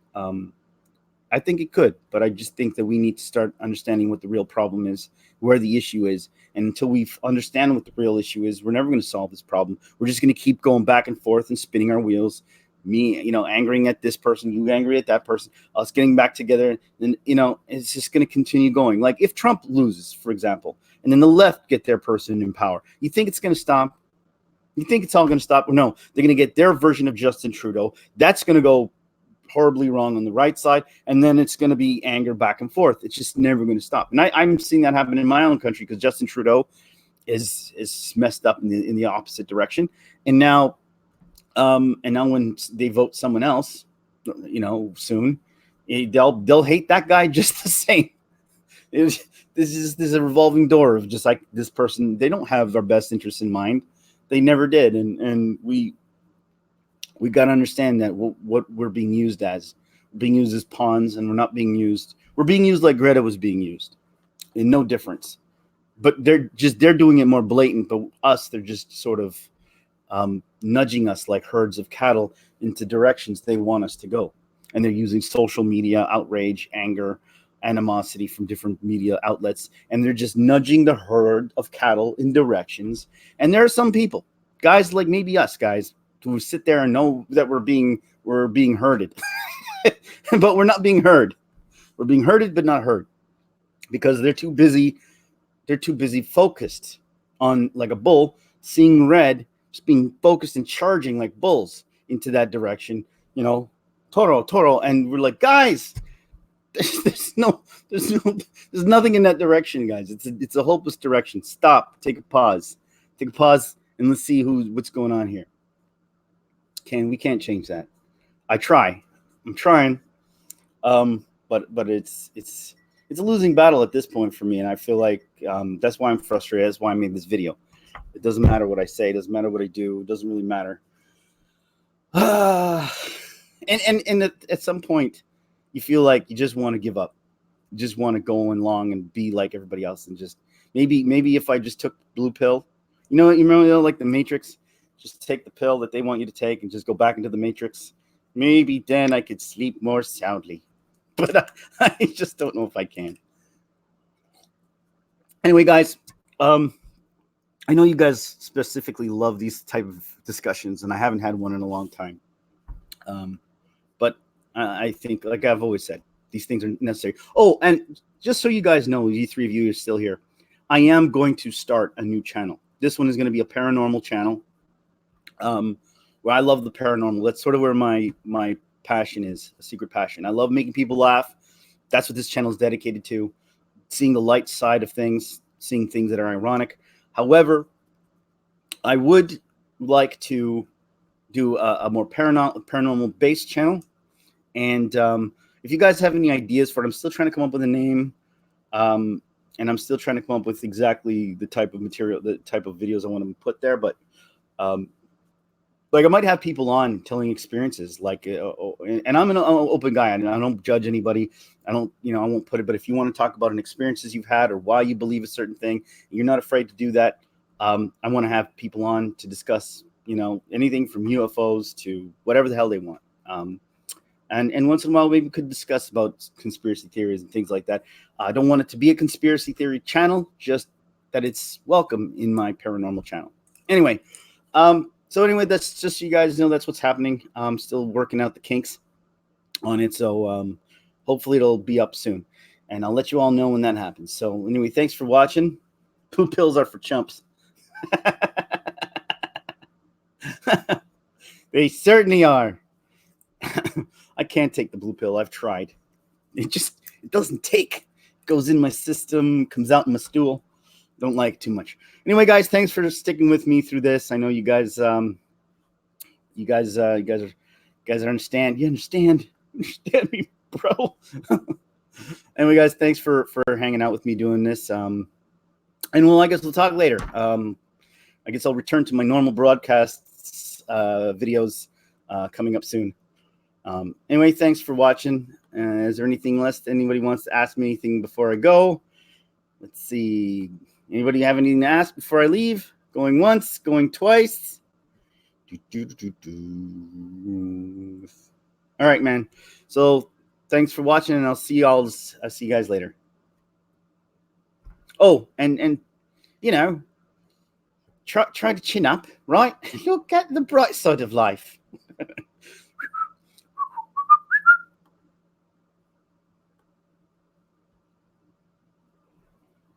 I think it could, but I just think that we need to start understanding what the real problem is, where the issue is. And until we understand what the real issue is, we're never going to solve this problem. We're just going to keep going back and forth and spinning our wheels. Me, angering at this person, you angry at that person, us getting back together. And, it's just going to continue going. Like if Trump loses, for example, and then the left get their person in power, you think it's going to stop? You think it's all going to stop? No, they're going to get their version of Justin Trudeau. That's going to go horribly wrong on the right side, and then it's going to be anger back and forth. It's just never going to stop. And I'm seeing that happen in my own country, because Justin Trudeau is messed up in the opposite direction. And now when they vote someone else, soon, they'll hate that guy just the same. This is a revolving door of just like this person. They don't have our best interests in mind. They never did, and we got to understand that what we're being used as. We're being used as pawns, and we're not being used. We're being used like Greta was being used, and no difference. But they're doing it more blatant. But us, they're just sort of nudging us like herds of cattle into directions they want us to go. And they're using social media, outrage, anger, animosity from different media outlets, and they're just nudging the herd of cattle in directions. And there are some people, guys like maybe us guys, who sit there and know that we're being herded, but we're not being heard. We're being herded, but not heard, because they're too busy. They're too busy focused on, like a bull, seeing red, just being focused and charging like bulls into that direction. Toro, and we're like, guys, there's nothing in that direction, guys. It's a hopeless direction. Stop. Take a pause, and let's see what's going on here. We can't change that. I'm trying, but it's a losing battle at this point for me, and I feel like that's why I'm frustrated. That's why I made this video. It doesn't matter what I say. It doesn't matter what I do. It doesn't really matter. And at some point, you feel like you just want to give up. You just want to go along and be like everybody else, and just maybe if I just took the blue pill, you remember like the Matrix. Just take the pill that they want you to take and just go back into the Matrix. Maybe then I could sleep more soundly. But I just don't know if I can. Anyway, guys, I know you guys specifically love these type of discussions, and I haven't had one in a long time. But I think, like I've always said, these things are necessary. Oh, and just so you guys know, you three of you are still here, I am going to start a new channel. This one is going to be a paranormal channel, where I love the paranormal. That's sort of where my passion is, a secret passion. I love making people laugh. That's what this channel is dedicated to. Seeing the light side of things, seeing things that are ironic. However, I would like to do a more paranormal based channel. And if you guys have any ideas for it, I'm still trying to come up with a name. And I'm still trying to come up with exactly the type of material, the type of videos I want to put there. But like I might have people on telling experiences, like, and I'm an open guy. I don't judge anybody. I don't, I won't put it. But if you want to talk about an experiences you've had or why you believe a certain thing, you're not afraid to do that. I want to have people on to discuss, anything from UFOs to whatever the hell they want. And once in a while, maybe we could discuss about conspiracy theories and things like that. I don't want it to be a conspiracy theory channel, just that it's welcome in my paranormal channel. Anyway, so anyway, that's just so you guys know that's what's happening. I'm still working out the kinks on it, so hopefully it'll be up soon. And I'll let you all know when that happens. So anyway, thanks for watching. Poop pills are for chumps. They certainly are. I can't take the blue pill. I've tried. It doesn't take. It goes in my system, comes out in my stool. Don't like it too much. Anyway, guys, thanks for sticking with me through this. I know you guys understand. You understand me, bro. Anyway, guys, thanks for hanging out with me doing this. And well, I guess we'll talk later. I guess I'll return to my normal broadcasts, videos coming up soon. Anyway, thanks for watching. Is there anything else anybody wants to ask me anything before I go? Let's see. Anybody have anything to ask before I leave? Going once, going twice. All right, man. So thanks for watching, and I'll see you guys later. Oh, and try to chin up, right? Look at the bright side of life.